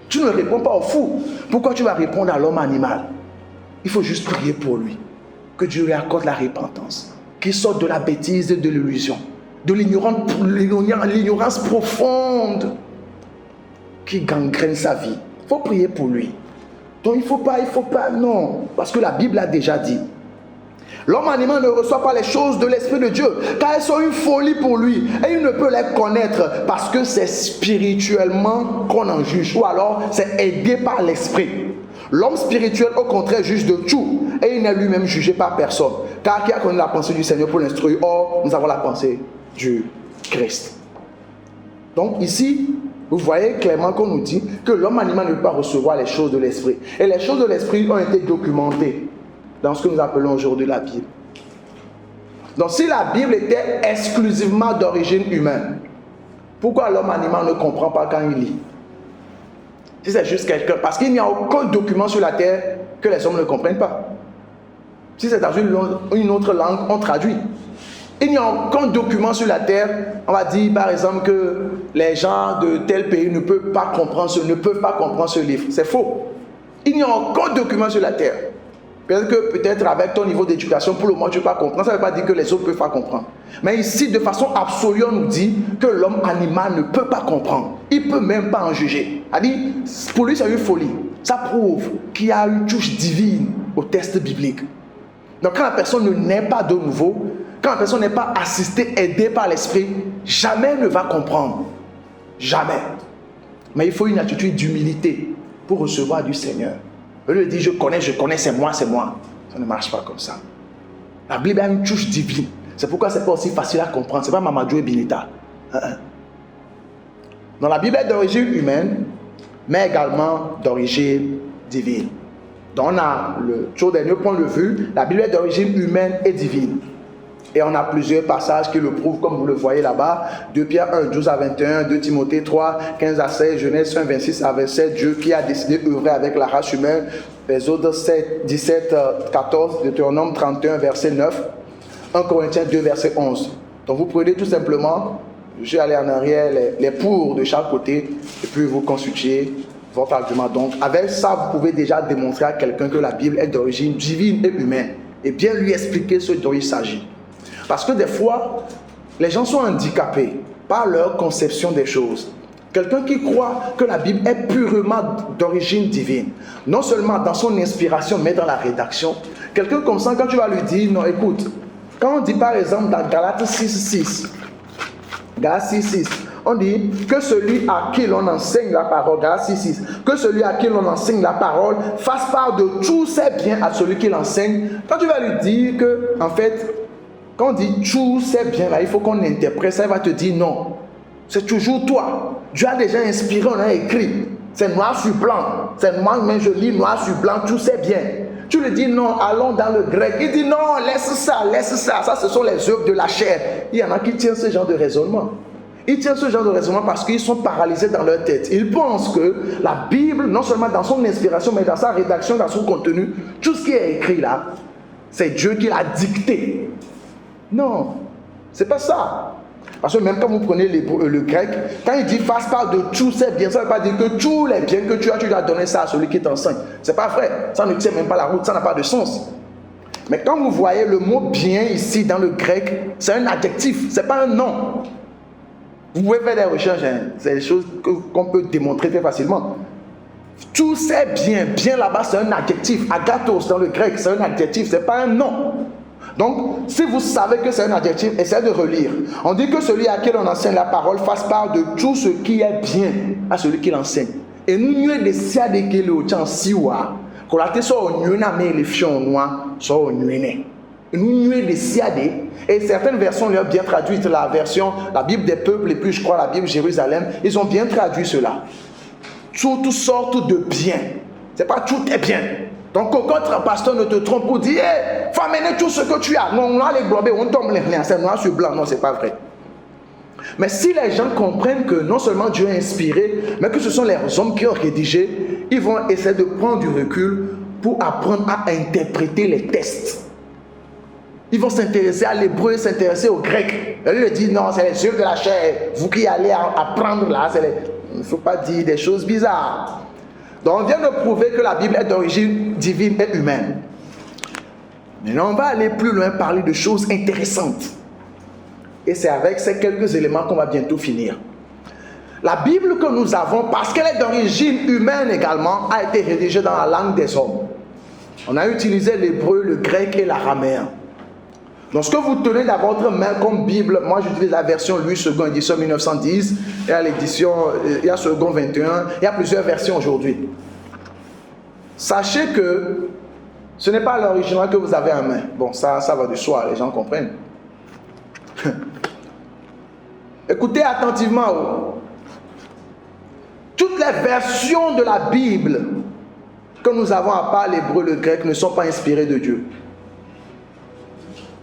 Tu ne réponds pas au fou. Pourquoi tu vas répondre à l'homme animal? Il faut juste prier pour lui. Que Dieu lui accorde la repentance. Qu'il sorte de la bêtise et de l'illusion. De l'ignorance profonde qui gangrène sa vie. Il faut prier pour lui. Donc il ne faut pas, non. Parce que la Bible a déjà dit. L'homme animal ne reçoit pas les choses de l'Esprit de Dieu, car elles sont une folie pour lui. Et il ne peut les connaître parce que c'est spirituellement qu'on en juge. Ou alors c'est aidé par l'Esprit. L'homme spirituel au contraire juge de tout. Et il n'est lui-même jugé par personne. Car qui a connu la pensée du Seigneur pour l'instruire? Or, nous avons la pensée du Christ. Donc ici, vous voyez clairement qu'on nous dit que l'homme animal ne peut pas recevoir les choses de l'Esprit. Et les choses de l'Esprit ont été documentées dans ce que nous appelons aujourd'hui la Bible. Donc si la Bible était exclusivement d'origine humaine, pourquoi l'homme animal ne comprend pas quand il lit? Si c'est juste quelqu'un, parce qu'il n'y a aucun document sur la terre que les hommes ne comprennent pas. Si c'est dans une autre langue, on traduit. Il n'y a aucun document sur la terre, on va dire par exemple que les gens de tel pays ne peuvent pas comprendre ce livre. C'est faux. Il n'y a aucun document sur la terre. Peut-être avec ton niveau d'éducation, pour le moment tu ne peux pas comprendre. Ça ne veut pas dire que les autres ne peuvent pas comprendre. Mais ici, de façon absolue, on nous dit que l'homme animal ne peut pas comprendre. Il ne peut même pas en juger. Pour lui, c'est une folie. Ça prouve qu'il y a une touche divine au texte biblique. Donc quand la personne ne naît pas de nouveau, quand la personne n'est pas assistée, aidée par l'esprit, jamais elle ne va comprendre. Jamais. Mais il faut une attitude d'humilité pour recevoir du Seigneur. Au lieu de dire je connais, c'est moi. Ça ne marche pas comme ça. La Bible a une touche divine. C'est pourquoi ce n'est pas aussi facile à comprendre. Ce n'est pas Mamadou et Binita. Dans la Bible est d'origine humaine, mais également d'origine divine. Donc on a sur des 2 points de vue, la Bible est d'origine humaine et divine. Et on a plusieurs passages qui le prouvent, comme vous le voyez là-bas. 2 Pierre 1, 12 à 21, 2 Timothée 3, 15 à 16, Genèse 1, 26 à 27. Dieu qui a décidé d'œuvrer avec la race humaine. Exode 7, 17, 14, Deutéronome 31, verset 9. 1 Corinthiens 2, verset 11. Donc vous prenez tout simplement, je vais aller en arrière, les pour de chaque côté, et puis vous consultez votre argument. Donc avec ça, vous pouvez déjà démontrer à quelqu'un que la Bible est d'origine divine et humaine. Et bien lui expliquer ce dont il s'agit. Parce que des fois, les gens sont handicapés par leur conception des choses. Quelqu'un qui croit que la Bible est purement d'origine divine, non seulement dans son inspiration, mais dans la rédaction. Quelqu'un comme ça, quand tu vas lui dire, non, écoute, quand on dit par exemple dans Galates 6.6, on dit que celui à qui l'on enseigne la parole, Galates 6.6, que celui à qui l'on enseigne la parole fasse part de tous ses biens à celui qui l'enseigne. Quand tu vas lui dire que, en fait, quand on dit tous ces biens là, il faut qu'on interprète ça, il va te dire non. C'est toujours toi. Dieu a déjà inspiré, on a écrit. C'est noir sur blanc. C'est moi, mais je lis noir sur blanc, tous ces biens. Tu lui dis non, allons dans le grec. Il dit non, laisse ça. Ça, ce sont les œuvres de la chair. Il y en a qui tiennent ce genre de raisonnement. Ils tiennent ce genre de raisonnement parce qu'ils sont paralysés dans leur tête. Ils pensent que la Bible, non seulement dans son inspiration, mais dans sa rédaction, dans son contenu, tout ce qui est écrit là, c'est Dieu qui l'a dicté. Non, c'est pas ça. Parce que même quand vous prenez le grec, quand il dit fasse part de tous ces biens, ça ne veut pas dire que tous les biens que tu dois donner ça à celui qui t'enseigne. C'est pas vrai. Ça ne tient même pas la route, ça n'a pas de sens. Mais quand vous voyez le mot bien ici dans le grec, c'est un adjectif, c'est pas un nom. Vous pouvez faire des recherches, hein. C'est des choses qu'on peut démontrer très facilement. Tout c'est bien. Bien là-bas, c'est un adjectif. Agathos dans le grec, c'est un adjectif, c'est pas un nom. Donc, si vous savez que c'est un adjectif, essayez de relire. On dit que celui à qui on enseigne la parole fasse part de tout ce qui est bien à celui qui l'enseigne. Et nous, nous, des siades qui le tient siwa. Quand la so on na mais les fions noirs so on né. Nous, des siades. Et certaines versions l'ont bien traduit. La Bible des peuples, et puis je crois la Bible Jérusalem, ils ont bien traduit cela. Tout sorte de bien. C'est pas tout est bien. Donc, aucun pasteur ne te trompe pour dire, hey, faut amener tout ce que tu as. Non, on a les globés, on tombe les rien, c'est noir sur blanc. Non, c'est pas vrai. Mais si les gens comprennent que non seulement Dieu a inspiré, mais que ce sont les hommes qui ont rédigé, ils vont essayer de prendre du recul pour apprendre à interpréter les textes. Ils vont s'intéresser à l'hébreu, s'intéresser au grec. Et lui dit, non, c'est les yeux de la chair. Vous qui allez apprendre là, il ne faut pas dire des choses bizarres. Donc on vient de prouver que la Bible est d'origine divine et humaine. Maintenant on va aller plus loin, parler de choses intéressantes. Et c'est avec ces quelques éléments qu'on va bientôt finir. La Bible que nous avons, parce qu'elle est d'origine humaine également, a été rédigée dans la langue des hommes. On a utilisé l'hébreu, le grec et l'araméen. Donc ce que vous tenez dans votre main comme Bible, moi j'utilise la version Louis II, édition 1910, et à l'édition, il y a second 21, il y a plusieurs versions aujourd'hui. Sachez que ce n'est pas l'original que vous avez en main. Bon, ça va de soi, les gens comprennent. Écoutez attentivement. Toutes les versions de la Bible que nous avons à part l'hébreu, le grec, ne sont pas inspirées de Dieu.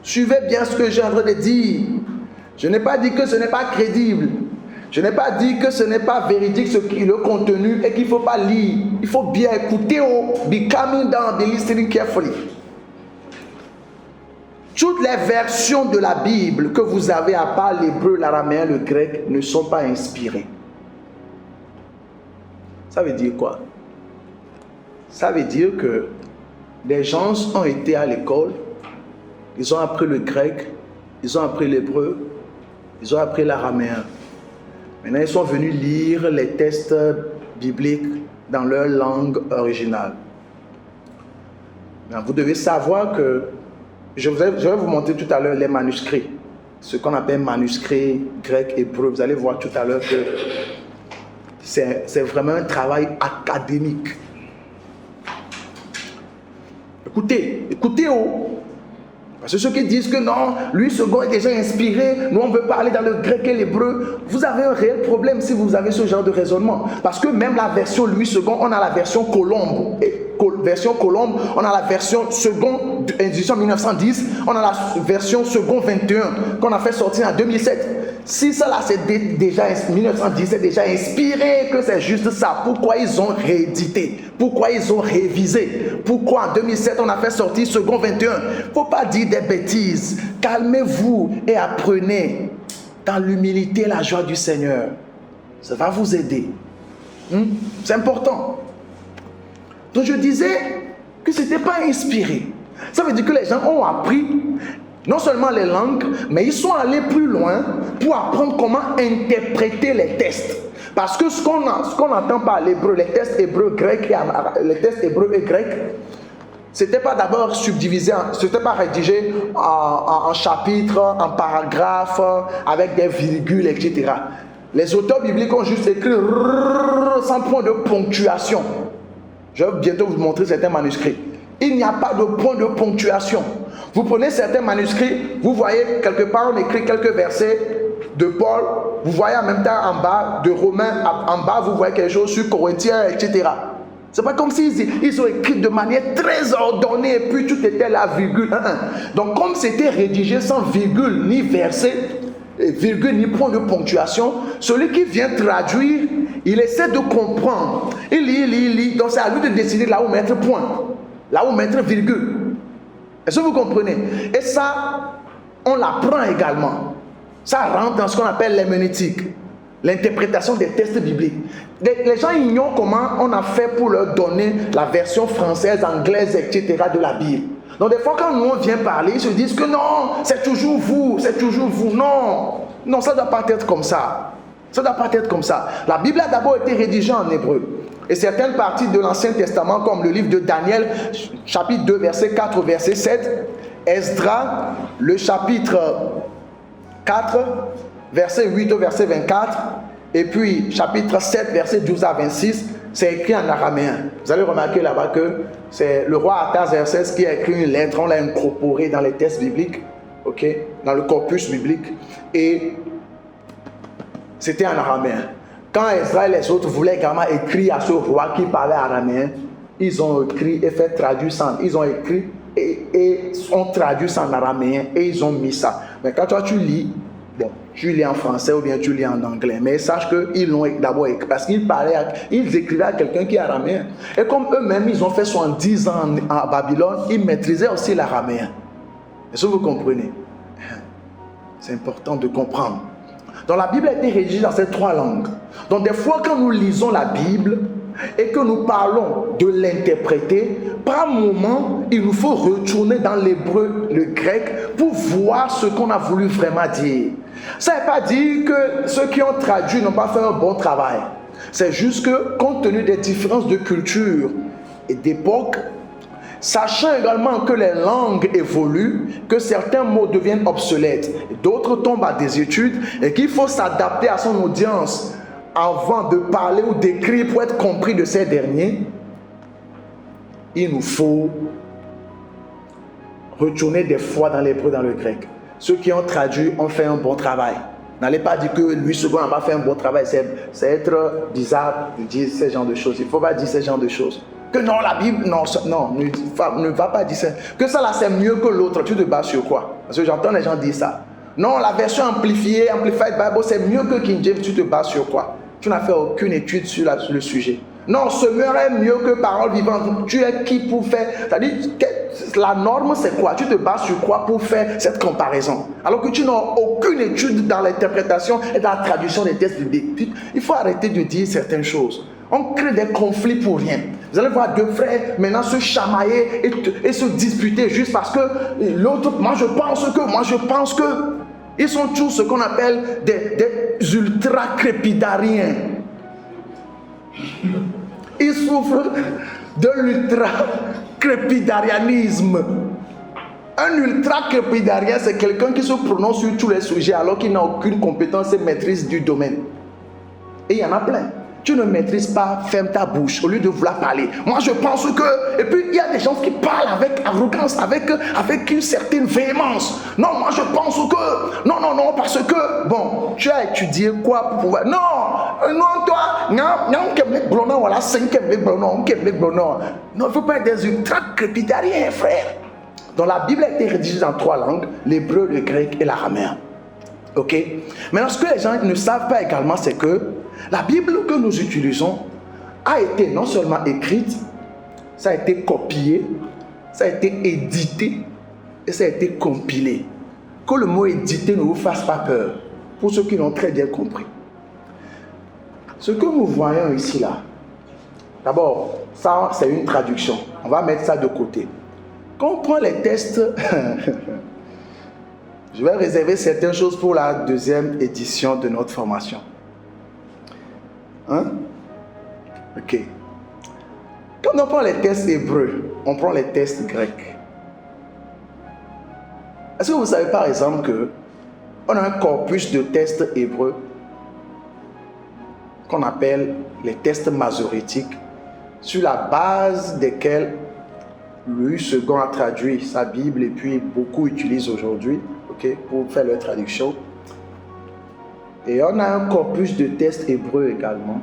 Suivez bien ce que j'ai en train de dire. Je n'ai pas dit que ce n'est pas crédible. Je n'ai pas dit que ce n'est pas véridique ce qui est le contenu et qu'il ne faut pas lire. Il faut bien écouter. Be coming down, be listening carefully. Toutes les versions de la Bible que vous avez à part l'hébreu, l'araméen, le grec ne sont pas inspirées. Ça veut dire quoi? Ça veut dire que des gens ont été à l'école. Ils ont appris le grec, ils ont appris l'hébreu, ils ont appris l'araméen. Maintenant, ils sont venus lire les textes bibliques dans leur langue originale. Mais vous devez savoir que, je vais vous montrer tout à l'heure les manuscrits, ce qu'on appelle manuscrits grec, hébreu. Vous allez voir tout à l'heure que c'est vraiment un travail académique. Écoutez. Parce que ceux qui disent que non, Louis II est déjà inspiré, nous on veut parler dans le grec et l'hébreu, vous avez un réel problème si vous avez ce genre de raisonnement. Parce que même la version Louis II, on a la version Colombe. On a la version seconde édition 1910, on a la version second 21 qu'on a fait sortir en 2007. Si ça là c'est déjà 1910, c'est déjà inspiré que c'est juste ça, pourquoi ils ont réédité? Pourquoi ils ont révisé? Pourquoi en 2007 on a fait sortir second 21? Il ne faut pas dire des bêtises. Calmez-vous et apprenez dans l'humilité la joie du Seigneur. Ça va vous aider. C'est important. Donc je disais que ce n'était pas inspiré. Ça veut dire que les gens ont appris non seulement les langues, mais ils sont allés plus loin pour apprendre comment interpréter les textes. Parce que ce qu'on entend par l'hébreu, les textes hébreux, grecs, les textes hébreux et grecs, c'était pas d'abord subdivisé, c'était pas rédigé en chapitres, en paragraphes, avec des virgules, etc. Les auteurs bibliques ont juste écrit sans point de ponctuation. Je vais bientôt vous montrer certains manuscrits. Il n'y a pas de point de ponctuation. Vous prenez certains manuscrits, vous voyez quelque part on écrit quelques versets de Paul, vous voyez en même temps en bas de Romains, en bas vous voyez quelque chose sur Corinthiens, etc. C'est pas comme s'ils ont écrit de manière très ordonnée et puis tout était là, virgule. Donc comme c'était rédigé sans virgule ni verset, virgule ni point de ponctuation, celui qui vient traduire, il essaie de comprendre. Il lit. Donc c'est à lui de décider là où mettre point, là où mettre virgule. Est-ce que vous comprenez? Et ça, on l'apprend également. Ça rentre dans ce qu'on appelle l'herméneutique, l'interprétation des textes bibliques. Les gens ignorent comment on a fait pour leur donner la version française, anglaise, etc. de la Bible. Donc des fois quand nous on vient parler, ils se disent que non, c'est toujours vous. Non. Non, ça ne doit pas être comme ça. Ça ne doit pas être comme ça. La Bible a d'abord été rédigée en hébreu. Et certaines parties de l'Ancien Testament, comme le livre de Daniel, chapitre 2, verset 4, verset 7, Esdras, le chapitre 4, verset 8 au verset 24, et puis chapitre 7, verset 12 à 26, c'est écrit en araméen. Vous allez remarquer là-bas que c'est le roi Artaxerxès qui a écrit une lettre, on l'a incorporée dans les textes bibliques, okay, dans le corpus biblique, et c'était en araméen. Quand Esdras et les autres voulaient également écrire à ce roi qui parlait araméen, ils ont écrit et fait traduire ça. Ils ont écrit et ont traduit ça en araméen et ils ont mis ça. Mais quand toi tu lis, bon, tu lis en français ou bien tu lis en anglais, mais sache qu'ils l'ont d'abord écrit parce ils écrivaient à quelqu'un qui est araméen. Et comme eux-mêmes, ils ont fait 70 ans à Babylone, ils maîtrisaient aussi l'araméen. Est-ce que vous comprenez? C'est important de comprendre. Donc la Bible a été rédigée dans ces 3 langues. Donc des fois quand nous lisons la Bible et que nous parlons de l'interpréter, par moment il nous faut retourner dans l'hébreu, le grec, pour voir ce qu'on a voulu vraiment dire. Ça ne veut pas dire que ceux qui ont traduit n'ont pas fait un bon travail. C'est juste que compte tenu des différences de culture et d'époque, sachant également que les langues évoluent, que certains mots deviennent obsolètes, d'autres tombent à désuétude et qu'il faut s'adapter à son audience avant de parler ou d'écrire pour être compris de ces derniers, il nous faut retourner des fois dans l'hébreu, dans le grec. Ceux qui ont traduit ont fait un bon travail. N'allez pas dire que lui, second n'a pas fait un bon travail. C'est être bizarre de dire ce genre de choses. Il ne faut pas dire ce genre de choses. Que non, la Bible, non, ne va pas dire ça. Que ça là, c'est mieux que l'autre. Tu te bases sur quoi? Parce que j'entends les gens dire ça. Non, la version amplifiée, Amplified Bible, c'est mieux que King James. Tu te bases sur quoi? Tu n'as fait aucune étude sur le sujet. Non, semeur est mieux que parole vivante. Tu es qui pour faire? C'est-à-dire, la norme, c'est quoi? Tu te bases sur quoi pour faire cette comparaison? Alors que tu n'as aucune étude dans l'interprétation et dans la traduction des textes bibliques. Il faut arrêter de dire certaines choses. On crée des conflits pour rien. Vous allez voir 2 frères maintenant se chamailler et se disputer juste parce que l'autre, moi je pense que. Ils sont tous ce qu'on appelle des ultra-crépidariens. Ils souffrent de l'ultra-crépidarianisme. Un ultra-crépidarien, c'est quelqu'un qui se prononce sur tous les sujets alors qu'il n'a aucune compétence et maîtrise du domaine. Et il y en a plein. Tu ne maîtrises pas, ferme ta bouche au lieu de vouloir parler. Moi je pense que... Et puis il y a des gens qui parlent avec arrogance, avec une certaine véhémence. Non, moi je pense que... Non, parce que... Bon, tu as étudié quoi pour pouvoir... Non, toi... Non, il ne faut pas être des ultra-crépidariens, frère. Donc la Bible a été rédigée dans 3 langues, l'hébreu, le grec et l'araméen. Ok? Maintenant, ce que les gens ne savent pas également, c'est que la Bible que nous utilisons a été non seulement écrite, ça a été copié, ça a été édité et ça a été compilé. Que le mot édité ne vous fasse pas peur, pour ceux qui l'ont très bien compris. Ce que nous voyons ici là, d'abord, ça c'est une traduction. On va mettre ça de côté. Quand on prend les textes, je vais réserver certaines choses pour la 2e édition de notre formation. Hein? Ok. Quand on prend les textes hébreux, on prend les textes grecs. Est-ce que vous savez par exemple que on a un corpus de textes hébreux qu'on appelle les textes masorétiques, sur la base desquels Louis II a traduit sa Bible et puis beaucoup utilisent aujourd'hui, okay, pour faire leur traduction. Et on a un corpus de textes hébreux également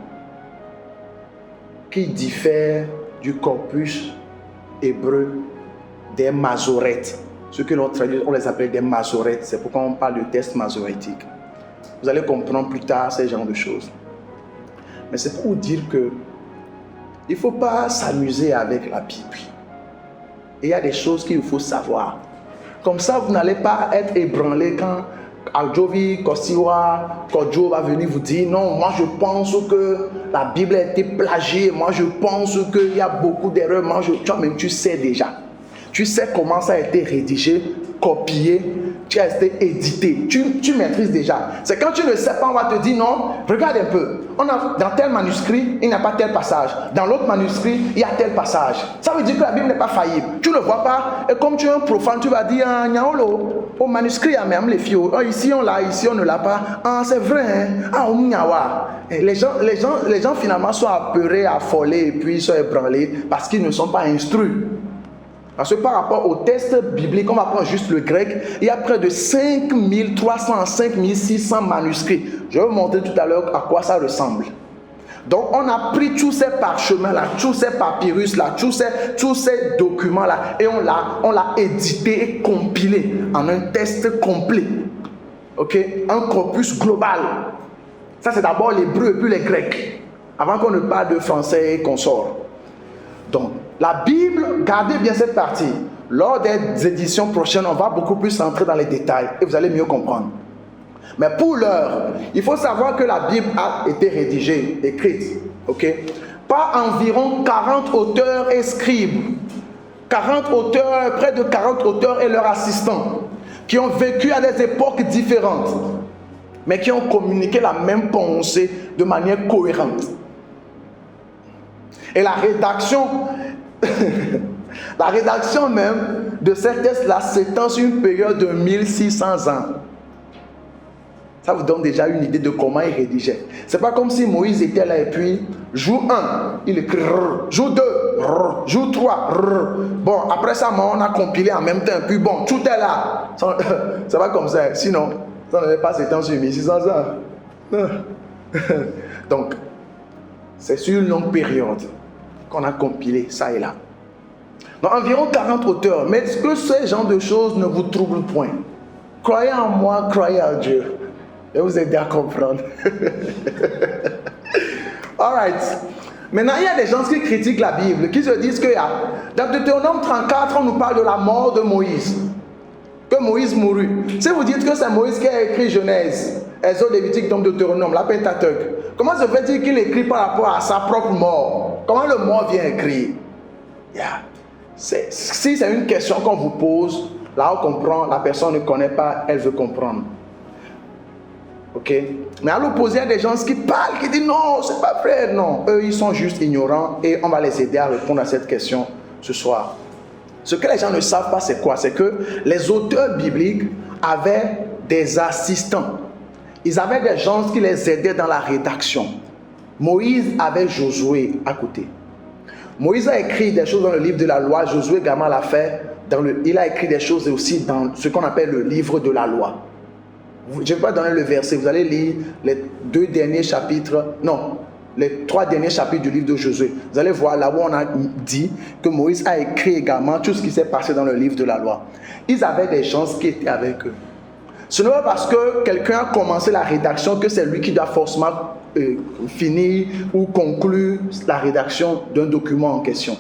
qui diffère du corpus hébreu des Masorètes. Ceux que l'on traduit, on les appelle des Masorètes. C'est pourquoi on parle de textes masorétiques. Vous allez comprendre plus tard ces genres de choses. Mais c'est pour vous dire que il ne faut pas s'amuser avec la Bible. Et il y a des choses qu'il faut savoir. Comme ça, vous n'allez pas être ébranlé quand Aljovi, Kosiwa, Kodjo va venir vous dire non, moi je pense que la Bible a été plagiée, moi je pense qu'il y a beaucoup d'erreurs, toi-même tu sais déjà. Tu sais comment ça a été rédigé, copié, tu as été édité, tu maîtrises déjà. C'est quand tu ne sais pas, on va te dire non, regarde un peu. Dans tel manuscrit, il n'y a pas tel passage. Dans l'autre manuscrit, il y a tel passage. Ça veut dire que la Bible n'est pas faillible. Tu ne le vois pas, et comme tu es un profane, tu vas dire, au manuscrit, même les filles, ici on l'a, ici on ne l'a pas. C'est vrai, les gens finalement sont apeurés, affolés, et puis ils sont ébranlés parce qu'ils ne sont pas instruits. Parce que par rapport au test biblique, on va prendre juste le grec, il y a près de 5300 à 5600 manuscrits. Je vais vous montrer tout à l'heure à quoi ça ressemble. Donc on a pris tous ces parchemins-là, tous ces papyrus-là, tous ces documents-là, et on l'a édité et compilé en un test complet. Ok? Un corpus global. Ça c'est d'abord l'hébreu et puis les grecs, avant qu'on ne parle de français et qu'on sort. Donc, la Bible, gardez bien cette partie. Lors des éditions prochaines, on va beaucoup plus entrer dans les détails et vous allez mieux comprendre. Mais pour l'heure, il faut savoir que la Bible a été rédigée, écrite, ok, par environ 40 auteurs et scribes. 40 auteurs, près de 40 auteurs et leurs assistants, qui ont vécu à des époques différentes, mais qui ont communiqué la même pensée de manière cohérente. Et la rédaction même de ces textes-là s'étend sur une période de 1600 ans. Ça vous donne déjà une idée de comment il rédigeait. C'est pas comme si Moïse était là et puis jour 1, il écrit jour 2, jour 3. Bon, après ça, on a compilé en même temps. Puis bon, tout est là. C'est pas comme ça. Sinon, ça n'avait pas s'étendre sur 1600 ans. Donc, c'est sur une longue période qu'on a compilé ça et là. Donc environ 40 auteurs. Mais est-ce que ce genre de choses ne vous trouble point? Croyez en moi, croyez en Dieu. Je vais vous aider à comprendre. Alright. Maintenant, il y a des gens qui critiquent la Bible, qui se disent que dans Deutéronome 34, on nous parle de la mort de Moïse. Que Moïse mourut. Si vous dites que c'est Moïse qui a écrit Genèse, Exode, Lévitique, donc Deutéronome, la Pentateuque, comment se fait-il qu'il écrit par rapport à sa propre mort? Comment le mort vient écrire? Si c'est une question qu'on vous pose, là on comprend, la personne ne connaît pas, elle veut comprendre. Ok? Mais à l'opposé, il y a des gens qui parlent, qui disent non, c'est pas vrai, non. Eux, ils sont juste ignorants et on va les aider à répondre à cette question ce soir. Ce que les gens ne savent pas, c'est quoi? C'est que les auteurs bibliques avaient des assistants. Ils avaient des gens qui les aidaient dans la rédaction. Moïse avait Josué à côté. Moïse a écrit des choses dans le livre de la loi. Josué également l'a fait. Il a écrit des choses aussi dans ce qu'on appelle le livre de la loi. Je ne vais pas donner le verset. Vous allez lire les 3 derniers chapitres du livre de Josué. Vous allez voir là où on a dit que Moïse a écrit également tout ce qui s'est passé dans le livre de la loi. Ils avaient des gens qui étaient avec eux. Ce n'est pas parce que quelqu'un a commencé la rédaction que c'est lui qui doit forcément finir ou conclure la rédaction d'un document en question.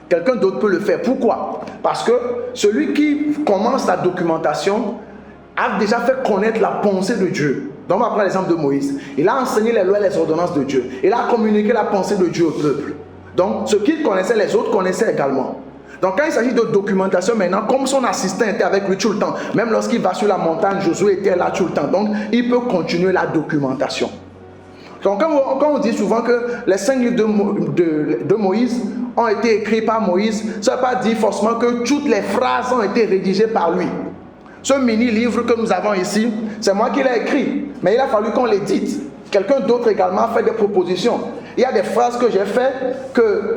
Quelqu'un d'autre peut le faire. Pourquoi? Parce que celui qui commence la documentation a déjà fait connaître la pensée de Dieu. Donc on va prendre l'exemple de Moïse. Il a enseigné les lois et les ordonnances de Dieu. Il a communiqué la pensée de Dieu au peuple. Donc ce qu'il connaissait, les autres connaissaient également. Donc quand il s'agit de documentation maintenant, comme son assistant était avec lui tout le temps, même lorsqu'il va sur la montagne, Josué était là tout le temps. Donc il peut continuer la documentation. Donc quand on dit souvent que les 5 livres de Moïse ont été écrits par Moïse, ça ne veut pas dire forcément que toutes les phrases ont été rédigées par lui. Ce mini-livre que nous avons ici, c'est moi qui l'ai écrit, mais il a fallu qu'on l'édite. Quelqu'un d'autre également a fait des propositions. Il y a des phrases que j'ai faites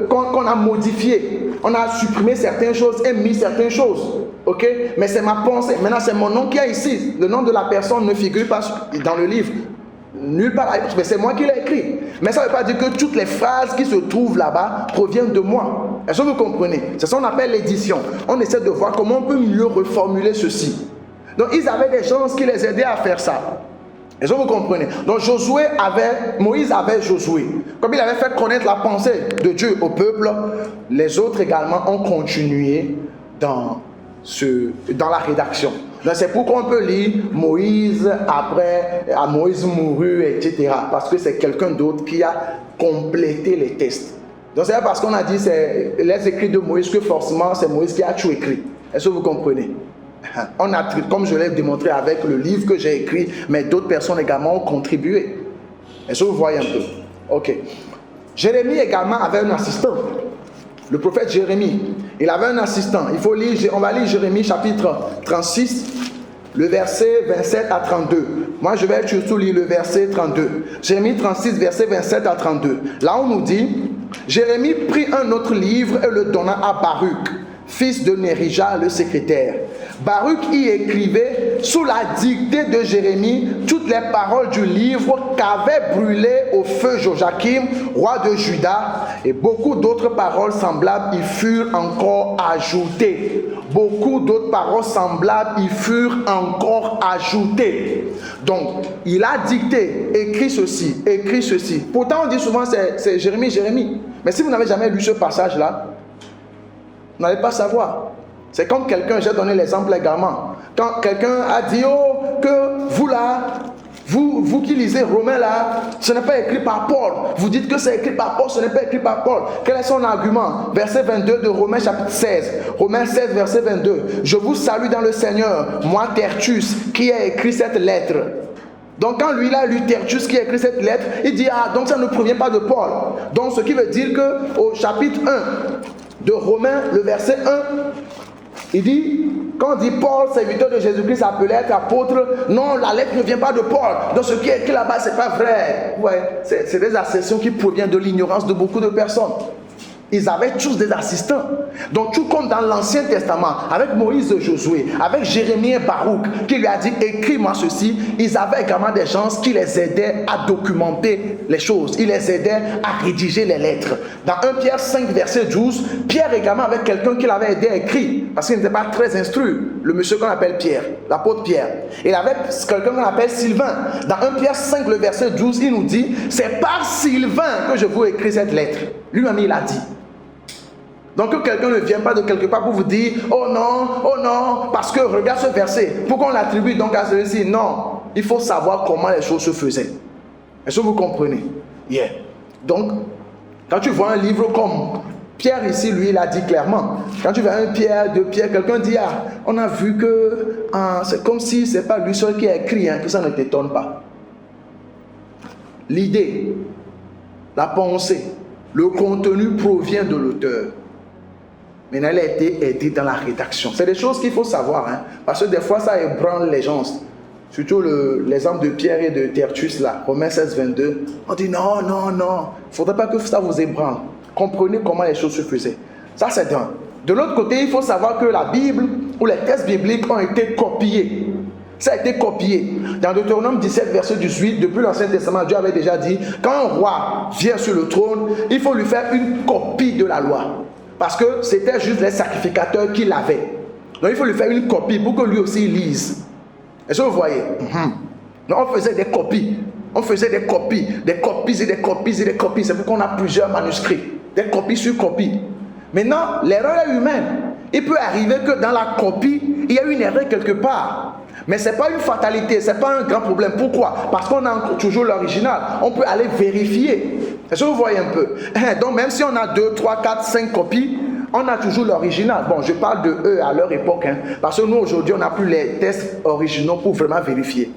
qu'on a modifiées. On a supprimé certaines choses et mis certaines choses. Ok? Mais c'est ma pensée. Maintenant, c'est mon nom qui est ici. Le nom de la personne ne figure pas dans le livre. Nulle part. Mais c'est moi qui l'ai écrit. Mais ça ne veut pas dire que toutes les phrases qui se trouvent là-bas proviennent de moi. Est-ce que vous comprenez? C'est ce qu'on appelle l'édition. On essaie de voir comment on peut mieux reformuler ceci. Donc, ils avaient des gens qui les aidaient à faire ça. Est-ce que vous comprenez? Donc Moïse avait Josué. Comme il avait fait connaître la pensée de Dieu au peuple, les autres également ont continué dans la rédaction. Donc c'est pourquoi on peut lire Moïse après, Moïse mourut, etc. Parce que c'est quelqu'un d'autre qui a complété les textes. Donc c'est parce qu'on a dit c'est les écrits de Moïse que forcément c'est Moïse qui a tout écrit. Est-ce que vous comprenez? On a, comme je l'ai démontré avec le livre que j'ai écrit, mais d'autres personnes également ont contribué. Est-ce que vous voyez un peu? Ok. Jérémie également avait un assistant. Le prophète Jérémie, il avait un assistant. Il faut lire, on va lire Jérémie chapitre 36, le verset 27 à 32. Moi, je vais surtout lire le verset 32. Jérémie 36, verset 27 à 32. Là, on nous dit, Jérémie prit un autre livre et le donna à Baruch, fils de Nérija, le secrétaire. Baruch y écrivait sous la dictée de Jérémie toutes les paroles du livre qu'avait brûlé au feu Joachim, roi de Juda, et beaucoup d'autres paroles semblables y furent encore ajoutées. Beaucoup d'autres paroles semblables y furent encore ajoutées. Donc, il a dicté, écrit ceci, écrit ceci. Pourtant, on dit souvent c'est Jérémie, Jérémie. Mais si vous n'avez jamais lu ce passage-là, vous n'allez pas savoir. C'est comme quelqu'un, j'ai donné l'exemple également. Quand quelqu'un a dit, oh, que vous là, vous qui lisez Romains là, ce n'est pas écrit par Paul. Vous dites que c'est écrit par Paul, ce n'est pas écrit par Paul. Quel est son argument? Verset 22 de Romains chapitre 16. Romains 16, verset 22. Je vous salue dans le Seigneur, moi Tertius, qui a écrit cette lettre. Donc quand lui là, lui Tertius qui a écrit cette lettre, il dit, ah, donc ça ne provient pas de Paul. Donc ce qui veut dire qu'au chapitre 1 de Romains, le verset 1, il dit, quand on dit Paul, serviteur de Jésus-Christ, appelé être apôtre, non, la lettre ne vient pas de Paul. Donc ce qui est écrit là-bas, c'est pas vrai. Ouais, c'est des assertions qui proviennent de l'ignorance de beaucoup de personnes. Ils avaient tous des assistants. Donc tout comme dans l'Ancien Testament, avec Moïse et Josué, avec Jérémie et Baruch, qui lui a dit, écris-moi ceci, ils avaient également des gens qui les aidaient à documenter les choses. Ils les aidaient à rédiger les lettres. Dans 1 Pierre 5, verset 12, Pierre également avait quelqu'un qui l'avait aidé à écrire, parce qu'il n'était pas très instruit, le monsieur qu'on appelle Pierre, l'apôtre Pierre. Il avait quelqu'un qu'on appelle Sylvain. Dans 1 Pierre 5, le verset 12, il nous dit, c'est par Sylvain que je vous écris cette lettre. Lui-même, il a dit. Donc que quelqu'un ne vienne pas de quelque part pour vous dire, oh non, parce que regarde ce verset, pourquoi on l'attribue donc à celui-ci? Non, il faut savoir comment les choses se faisaient. Est-ce que vous comprenez? Yeah. Donc, quand tu vois un livre comme Pierre ici, lui, il a dit clairement, quand tu vois un Pierre, deux Pierre, quelqu'un dit, ah, on a vu que c'est comme si c'est pas lui seul qui a écrit, que ça ne t'étonne pas. L'idée, la pensée, le contenu provient de l'auteur. Maintenant, elle a été aidée dans la rédaction. C'est des choses qu'il faut savoir, parce que des fois, ça ébranle les gens. Surtout l'exemple de Pierre et de Tertius, là, Romains 16, 22. On dit non, il ne faudrait pas que ça vous ébranle. Comprenez comment les choses se faisaient. Ça, c'est d'un. De l'autre côté, il faut savoir que la Bible ou les textes bibliques ont été copiés. Ça a été copié. Dans Deutéronome 17, verset 18, depuis l'Ancien Testament, Dieu avait déjà dit, quand un roi vient sur le trône, il faut lui faire une copie de la loi. Parce que c'était juste les sacrificateurs qui l'avaient. Donc il faut lui faire une copie pour que lui aussi lise. Est-ce que vous voyez? Donc on faisait des copies. On faisait des copies, des copies et des copies et des copies. C'est pourquoi on a plusieurs manuscrits. Des copies sur copies. Maintenant, l'erreur est humaine. Il peut arriver que dans la copie, il y a une erreur quelque part. Mais ce n'est pas une fatalité, ce n'est pas un grand problème. Pourquoi? Parce qu'on a toujours l'original. On peut aller vérifier. Est-ce que vous voyez un peu? Donc même si on a 2, 3, 4, 5 copies, on a toujours l'original. Bon, je parle de eux à leur époque. Parce que nous, aujourd'hui, on n'a plus les tests originaux pour vraiment vérifier.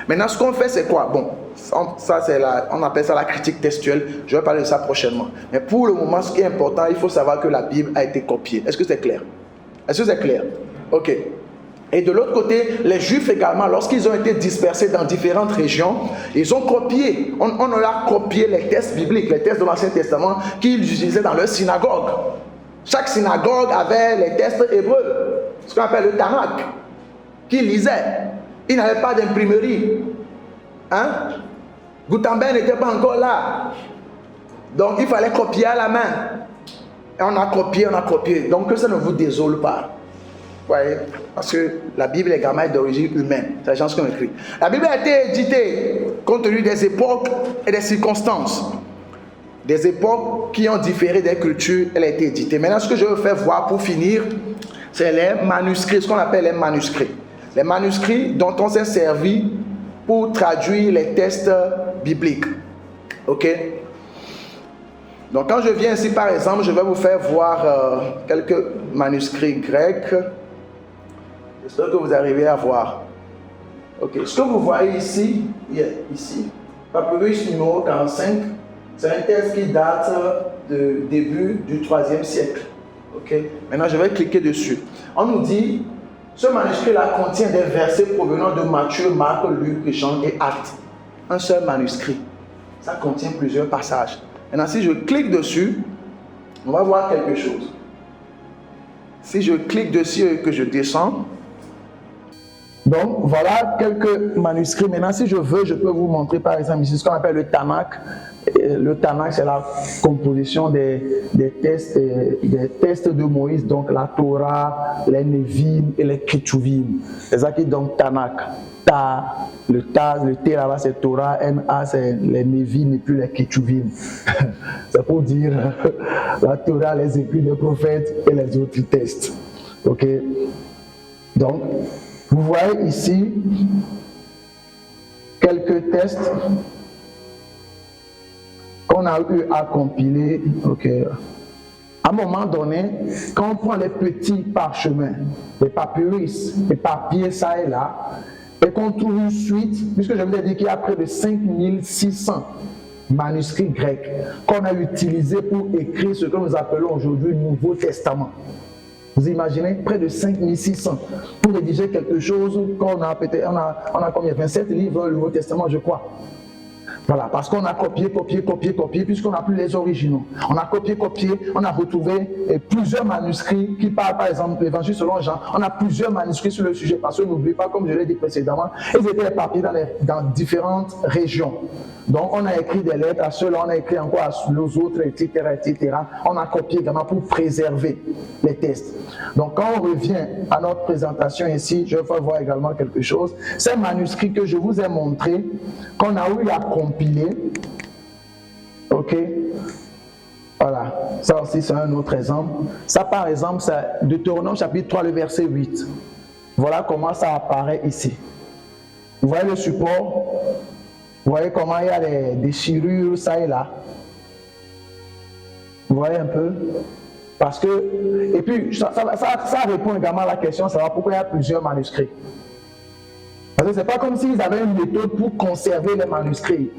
Maintenant, ce qu'on fait, c'est quoi? Bon, ça, on appelle ça la critique textuelle. Je vais parler de ça prochainement. Mais pour le moment, ce qui est important, il faut savoir que la Bible a été copiée. Est-ce que c'est clair? Est-ce que c'est clair? Ok. Et de l'autre côté, les Juifs également, lorsqu'ils ont été dispersés dans différentes régions, ils ont copié, on leur a copié les textes bibliques, les textes de l'Ancien Testament qu'ils utilisaient dans leur synagogue. Chaque synagogue avait les textes hébreux, ce qu'on appelle le Tanakh, qu'ils lisaient. Ils n'avaient pas d'imprimerie. Gutenberg n'était pas encore là. Donc il fallait copier à la main. Et on a copié. Donc que ça ne vous désole pas. Vous voyez? Parce que la Bible également est d'origine humaine. C'est les gens qui ont écrit. La Bible a été éditée compte tenu des époques et des circonstances. Des époques qui ont différé des cultures, elle a été éditée. Maintenant, ce que je veux faire voir pour finir, c'est les manuscrits, ce qu'on appelle les manuscrits. Les manuscrits dont on s'est servi pour traduire les textes bibliques. Ok? Donc quand je viens ici par exemple, je vais vous faire voir quelques manuscrits grecs. J'espère que vous arrivez à voir. Ok, ce que vous voyez ici, papyrus numéro 45, c'est un texte qui date du début du 3e siècle. Ok, maintenant je vais cliquer dessus. On nous dit, ce manuscrit-là contient des versets provenant de Matthieu, Marc, Luc, Jean et Actes. Un seul manuscrit. Ça contient plusieurs passages. Maintenant, si je clique dessus, on va voir quelque chose. Si je clique dessus et que je descends, donc voilà quelques manuscrits. Maintenant, si je veux, je peux vous montrer par exemple ici ce qu'on appelle le Tanakh. Le Tanakh, c'est la composition des textes de Moïse, donc la Torah, les Nevi'im et les Ketuvim. C'est ça qui donc Tanakh. Le T là-bas c'est Torah, N-A c'est les Nevi'im et puis les Ketuvim. C'est pour dire la Torah, les écrits des prophètes et les autres textes. Ok. Donc, vous voyez ici quelques textes qu'on a eu à compiler. Ok. À un moment donné, quand on prend les petits parchemins, les papyrus, les papiers ça et là, et qu'on trouve une suite, puisque je vous ai dit qu'il y a près de 5600 manuscrits grecs qu'on a utilisés pour écrire ce que nous appelons aujourd'hui le Nouveau Testament. Vous imaginez, près de 5600 pour rédiger quelque chose qu'on a peut-être, on a combien, 27 livres dans le Nouveau Testament, je crois. Voilà, parce qu'on a copié, puisqu'on n'a plus les originaux. On a copié, on a retrouvé plusieurs manuscrits qui parlent, par exemple, l'évangile selon Jean. On a plusieurs manuscrits sur le sujet, parce que n'oubliez pas, comme je l'ai dit précédemment, ils étaient éparpillés dans différentes régions. Donc, on a écrit des lettres à ceux-là, on a écrit encore à aux autres, etc., etc. On a copié également pour préserver les textes. Donc, quand on revient à notre présentation ici, je vais voir également quelque chose. Ces manuscrits que je vous ai montrés, qu'on a eu à compiler, ok, voilà, ça aussi c'est un autre exemple. Ça par exemple, c'est Deutéronome chapitre 3, le verset 8. Voilà comment ça apparaît ici. Vous voyez le support? Vous voyez comment il y a des déchirures, ça et là. Vous voyez un peu? Parce que, et puis ça répond également à la question, savoir pourquoi il y a plusieurs manuscrits. Parce que ce n'est pas comme s'ils avaient une méthode pour conserver les manuscrits.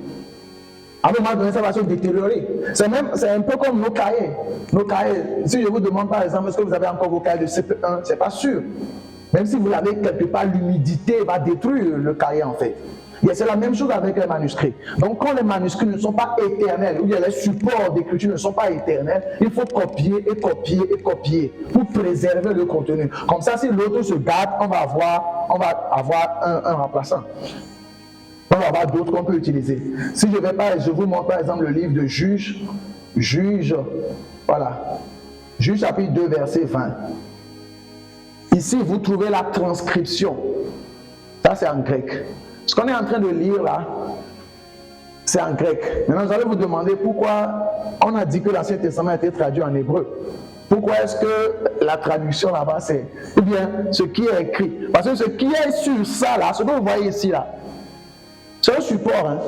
À un moment donné, ça va se détériorer. C'est un peu comme nos cahiers. Nos cahiers, si je vous demande par exemple, est-ce que vous avez encore vos cahiers de CP1, ce n'est pas sûr. Même si vous l'avez quelque part, l'humidité va détruire le cahier en fait. Et c'est la même chose avec les manuscrits. Donc quand les manuscrits ne sont pas éternels, ou bien les supports d'écriture ne sont pas éternels, il faut copier et copier et copier pour préserver le contenu. Comme ça, si l'autre se gâte, on va avoir un remplaçant. On va avoir d'autres qu'on peut utiliser. Si je vous montre par exemple le livre de Juge, voilà, Juge chapitre 2 verset 20. Ici, vous trouvez la transcription. Ça, c'est en grec. Ce qu'on est en train de lire là, c'est en grec. Maintenant, vous allez vous demander pourquoi on a dit que l'Ancien Testament a été traduit en hébreu. Pourquoi est-ce que la traduction là-bas, c'est ou bien ce qui est écrit? Parce que ce qui est sur ça là, ce que vous voyez ici là, c'est un support. Hein?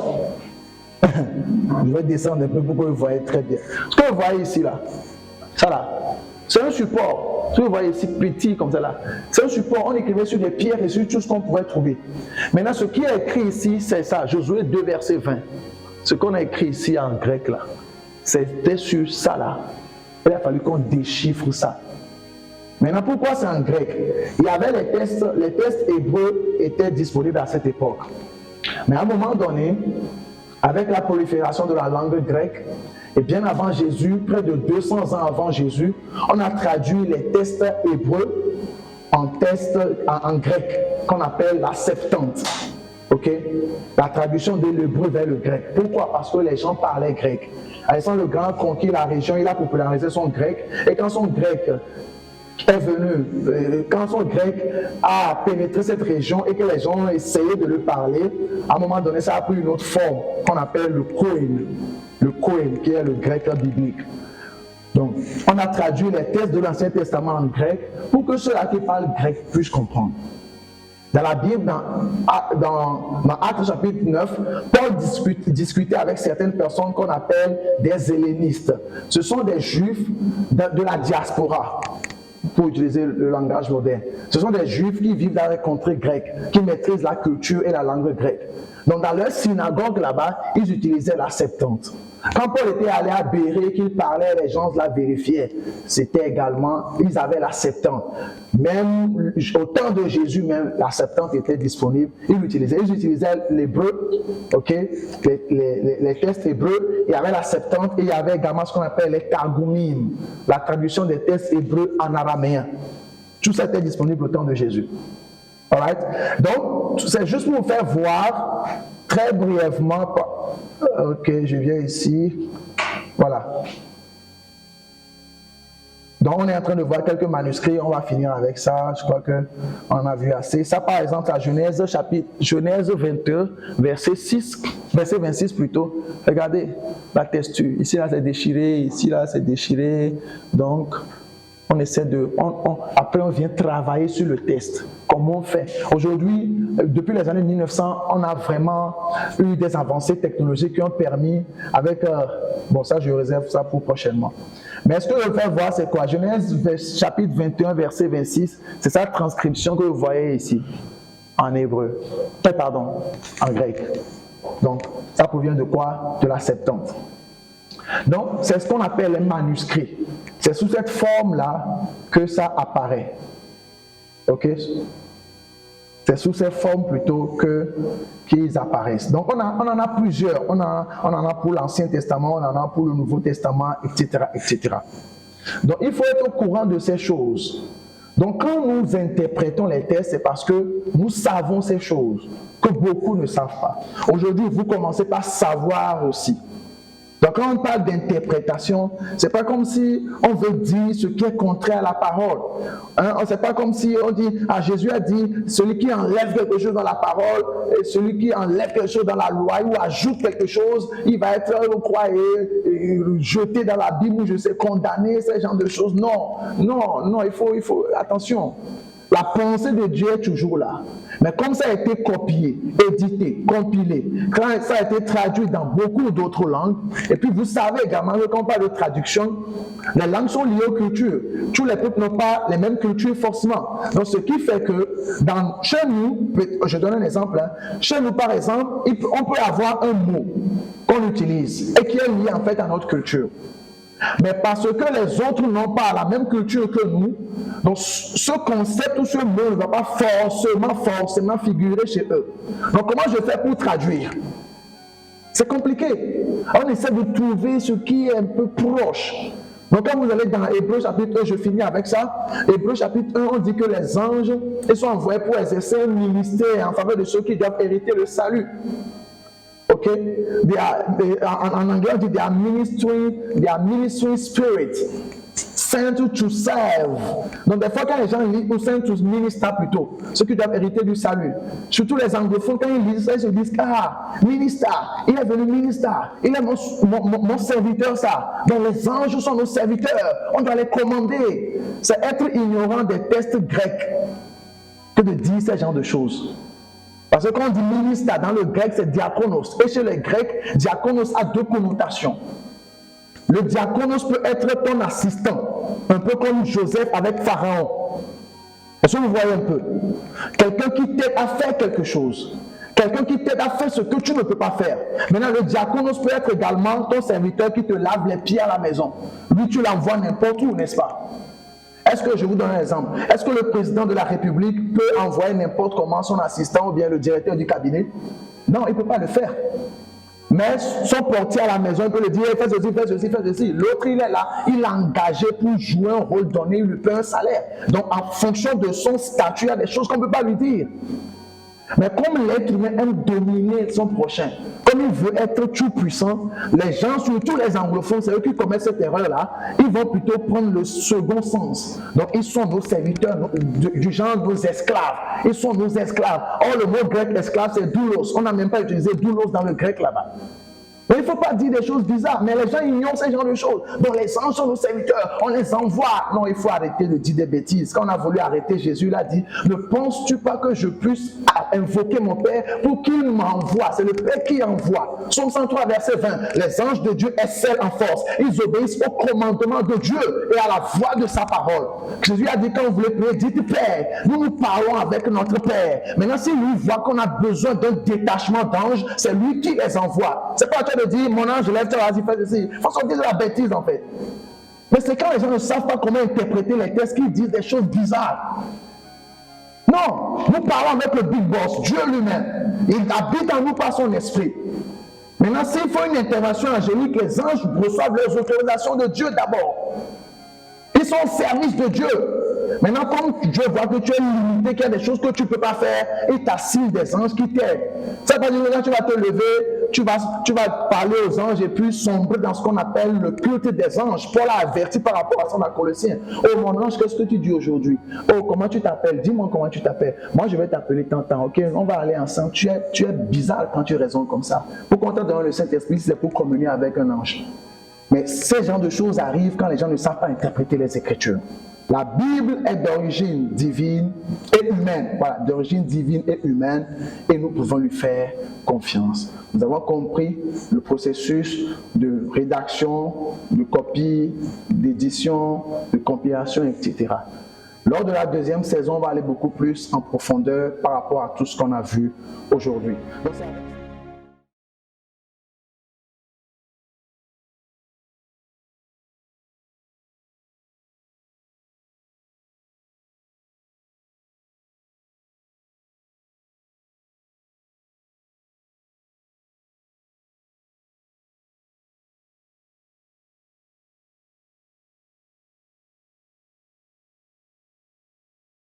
Je vais descendre un peu pour que vous voyez très bien. Ce que vous voyez ici là, ça là, c'est un support. Ce que vous voyez ici, petit comme ça là, c'est un support. On écrivait sur des pierres et sur tout ce qu'on pouvait trouver. Maintenant, ce qui est écrit ici, c'est ça, Josué 2, verset 20. Ce qu'on a écrit ici en grec là, c'était sur ça là. Il a fallu qu'on déchiffre ça. Maintenant, pourquoi c'est en grec? Il y avait les textes hébreux étaient disponibles à cette époque. Mais à un moment donné, avec la prolifération de la langue grecque, et bien avant Jésus, près de 200 ans avant Jésus, on a traduit les textes hébreux en grec, qu'on appelle la Septante. Ok? La traduction de l'hébreu vers le grec. Pourquoi? Parce que les gens parlaient grec. Alexandre le Grand conquit la région, il a popularisé son grec, et quand son grec est venu, quand son grec a pénétré cette région et que les gens ont essayé de le parler, à un moment donné, ça a pris une autre forme qu'on appelle le Kohen. Le Kohen, qui est le grec biblique. Donc, on a traduit les textes de l'Ancien Testament en grec pour que ceux-là qui parlent grec puissent comprendre. Dans la Bible, dans Actes chapitre 9, Paul discutait avec certaines personnes qu'on appelle des hellénistes. Ce sont des juifs de la diaspora. pour utiliser le langage moderne. Ce sont des Juifs qui vivent dans les contrées grecques, qui maîtrisent la culture et la langue grecque. Donc dans leur synagogue là-bas, ils utilisaient la Septante. Quand Paul était allé à Bérée, qu'il parlait, les gens la vérifiaient. C'était également, ils avaient la Septante. Même au temps de Jésus, même la Septante était disponible. Ils utilisaient l'hébreu, ok, les textes hébreux. Il y avait la Septante et il y avait également ce qu'on appelle les Targumim, la traduction des textes hébreux en araméen. Tout ça était disponible au temps de Jésus. Alright? Donc, c'est juste pour vous faire voir très brièvement. Ok, je viens ici. Voilà. Donc, on est en train de voir quelques manuscrits. On va finir avec ça. Je crois qu'on a vu assez. Ça, par exemple, la Genèse 21, verset 26 plutôt. Regardez la texture. Ici, là, c'est déchiré. Ici, là, c'est déchiré. Donc, on essaie de... après, on vient travailler sur le texte. Comment on fait? Aujourd'hui, depuis les années 1900, on a vraiment eu des avancées technologiques qui ont permis, avec... bon, ça, je réserve ça pour prochainement. Mais ce que je vais faire voir, c'est quoi? Genèse chapitre 21, verset 26, c'est sa transcription que vous voyez ici, en hébreu. Pardon, en grec. Donc, ça provient de quoi? De la Septante. Donc, c'est ce qu'on appelle les manuscrits. C'est sous cette forme-là que ça apparaît. Ok? C'est sous cette forme plutôt qu'ils apparaissent. Donc, on en a plusieurs. On en a pour l'Ancien Testament, on en a pour le Nouveau Testament, etc., etc. Donc, il faut être au courant de ces choses. Donc, quand nous interprétons les textes, c'est parce que nous savons ces choses que beaucoup ne savent pas. Aujourd'hui, vous commencez par savoir aussi. Donc, quand on parle d'interprétation, c'est pas comme si on veut dire ce qui est contraire à la parole. Hein? C'est pas comme si on dit, Jésus a dit, celui qui enlève quelque chose dans la parole, et celui qui enlève quelque chose dans la loi, ou ajoute quelque chose, il va être, vous croyez, jeté dans la Bible, ou je sais, condamné, ce genre de choses. Non, il faut, attention. La pensée de Dieu est toujours là. Mais comme ça a été copié, édité, compilé, quand ça a été traduit dans beaucoup d'autres langues, et puis vous savez également que quand on parle de traduction, les langues sont liées aux cultures. Tous les peuples n'ont pas les mêmes cultures forcément. Donc ce qui fait que chez nous, je donne un exemple, hein, chez nous par exemple, on peut avoir un mot qu'on utilise et qui est lié en fait à notre culture. Mais parce que les autres n'ont pas la même culture que nous, donc ce concept ou ce mot ne va pas forcément figurer chez eux. Donc comment je fais pour traduire? C'est compliqué. On essaie de trouver ce qui est un peu proche. Donc quand vous allez dans Hébreux chapitre 1, je finis avec ça. Hébreux chapitre 1, on dit que les anges ils sont envoyés pour exercer un ministère en faveur de ceux qui doivent hériter le salut. Ok, en anglais on dit they are ministering spirit, sent to serve. Donc des fois quand les gens lisent ou sent to minister plutôt, ceux qui doivent hériter du salut. Surtout les anglophones quand ils lisent ça, ils se disent ministère, il est venu ministère, il est mon serviteur ça. Donc les anges sont nos serviteurs, on doit les commander. C'est être ignorant des textes grecs que de dire ce genre de choses. Parce que quand on dit ministère, dans le grec, c'est diakonos. Et chez les Grecs, diakonos a deux connotations. Le diakonos peut être ton assistant, un peu comme Joseph avec Pharaon. Est-ce que vous voyez un peu? Quelqu'un qui t'aide à faire quelque chose. Quelqu'un qui t'aide à faire ce que tu ne peux pas faire. Maintenant, le diakonos peut être également ton serviteur qui te lave les pieds à la maison. Lui, tu l'envoies n'importe où, n'est-ce pas? Est-ce que, je vous donne un exemple, est-ce que le président de la République peut envoyer n'importe comment son assistant ou bien le directeur du cabinet? Non, il ne peut pas le faire. Mais son portier à la maison, il peut lui dire, fais ceci, fais ceci, fais ceci. L'autre, il est là, il est engagé pour jouer un rôle donné, il lui paie un salaire. Donc, en fonction de son statut, il y a des choses qu'on ne peut pas lui dire. Mais comme l'être humain aime dominer son prochain, comme il veut être tout puissant, les gens, surtout les anglophones, c'est eux qui commettent cette erreur-là, ils vont plutôt prendre le second sens. Donc ils sont nos serviteurs, du genre nos esclaves. Ils sont nos esclaves. Or le mot grec esclave c'est doulos. On n'a même pas utilisé doulos dans le grec là-bas. Mais il ne faut pas dire des choses bizarres, mais les gens ignorent ces genres de choses. Donc les anges sont nos serviteurs, on les envoie. Non, il faut arrêter de dire des bêtises. Quand on a voulu arrêter, Jésus il a dit, ne penses-tu pas que je puisse invoquer mon Père pour qu'il m'envoie? C'est le Père qui envoie. Psaume 103, verset 20. Les anges de Dieu excellent en force. Ils obéissent au commandement de Dieu et à la voix de sa parole. Jésus a dit, quand vous voulez prier, dites Père. Nous parlons avec notre Père. Maintenant, si lui voit qu'on a besoin d'un détachement d'anges, c'est lui qui les envoie. C'est pas à toi de dire, mon ange, lève-toi, vas-y, fais ceci. Il faut sortir de la bêtise, en fait. Mais c'est quand les gens ne savent pas comment interpréter les textes qu'ils disent des choses bizarres. Non, nous parlons avec le Big Boss, Dieu lui-même. Il habite en nous par son esprit. Maintenant, s'il faut une intervention angélique, les anges reçoivent les autorisations de Dieu d'abord. Ils sont au service de Dieu. Maintenant, comme Dieu voit que tu es limité, qu'il y a des choses que tu ne peux pas faire, il t'assigne des anges qui t'aident. Ça veut dire que quand tu vas te lever, tu vas parler aux anges et puis sombrer dans ce qu'on appelle le culte des anges. Paul a averti par rapport à ça dans Colossiens. Oh mon ange, qu'est-ce que tu dis aujourd'hui? Oh, comment tu t'appelles? Dis-moi comment tu t'appelles. Moi, je vais t'appeler tant, ok? On va aller ensemble. Tu es bizarre quand tu raisonnes comme ça. Pourquoi on t'a donné le Saint-Esprit? C'est pour communier avec un ange. Mais ces genres de choses arrivent quand les gens ne savent pas interpréter les Écritures. La Bible est d'origine divine et humaine. Voilà, d'origine divine et humaine. Et nous pouvons lui faire confiance. Nous avons compris le processus de rédaction, de copie, d'édition, de compilation, etc. Lors de la deuxième saison, on va aller beaucoup plus en profondeur par rapport à tout ce qu'on a vu aujourd'hui. Donc,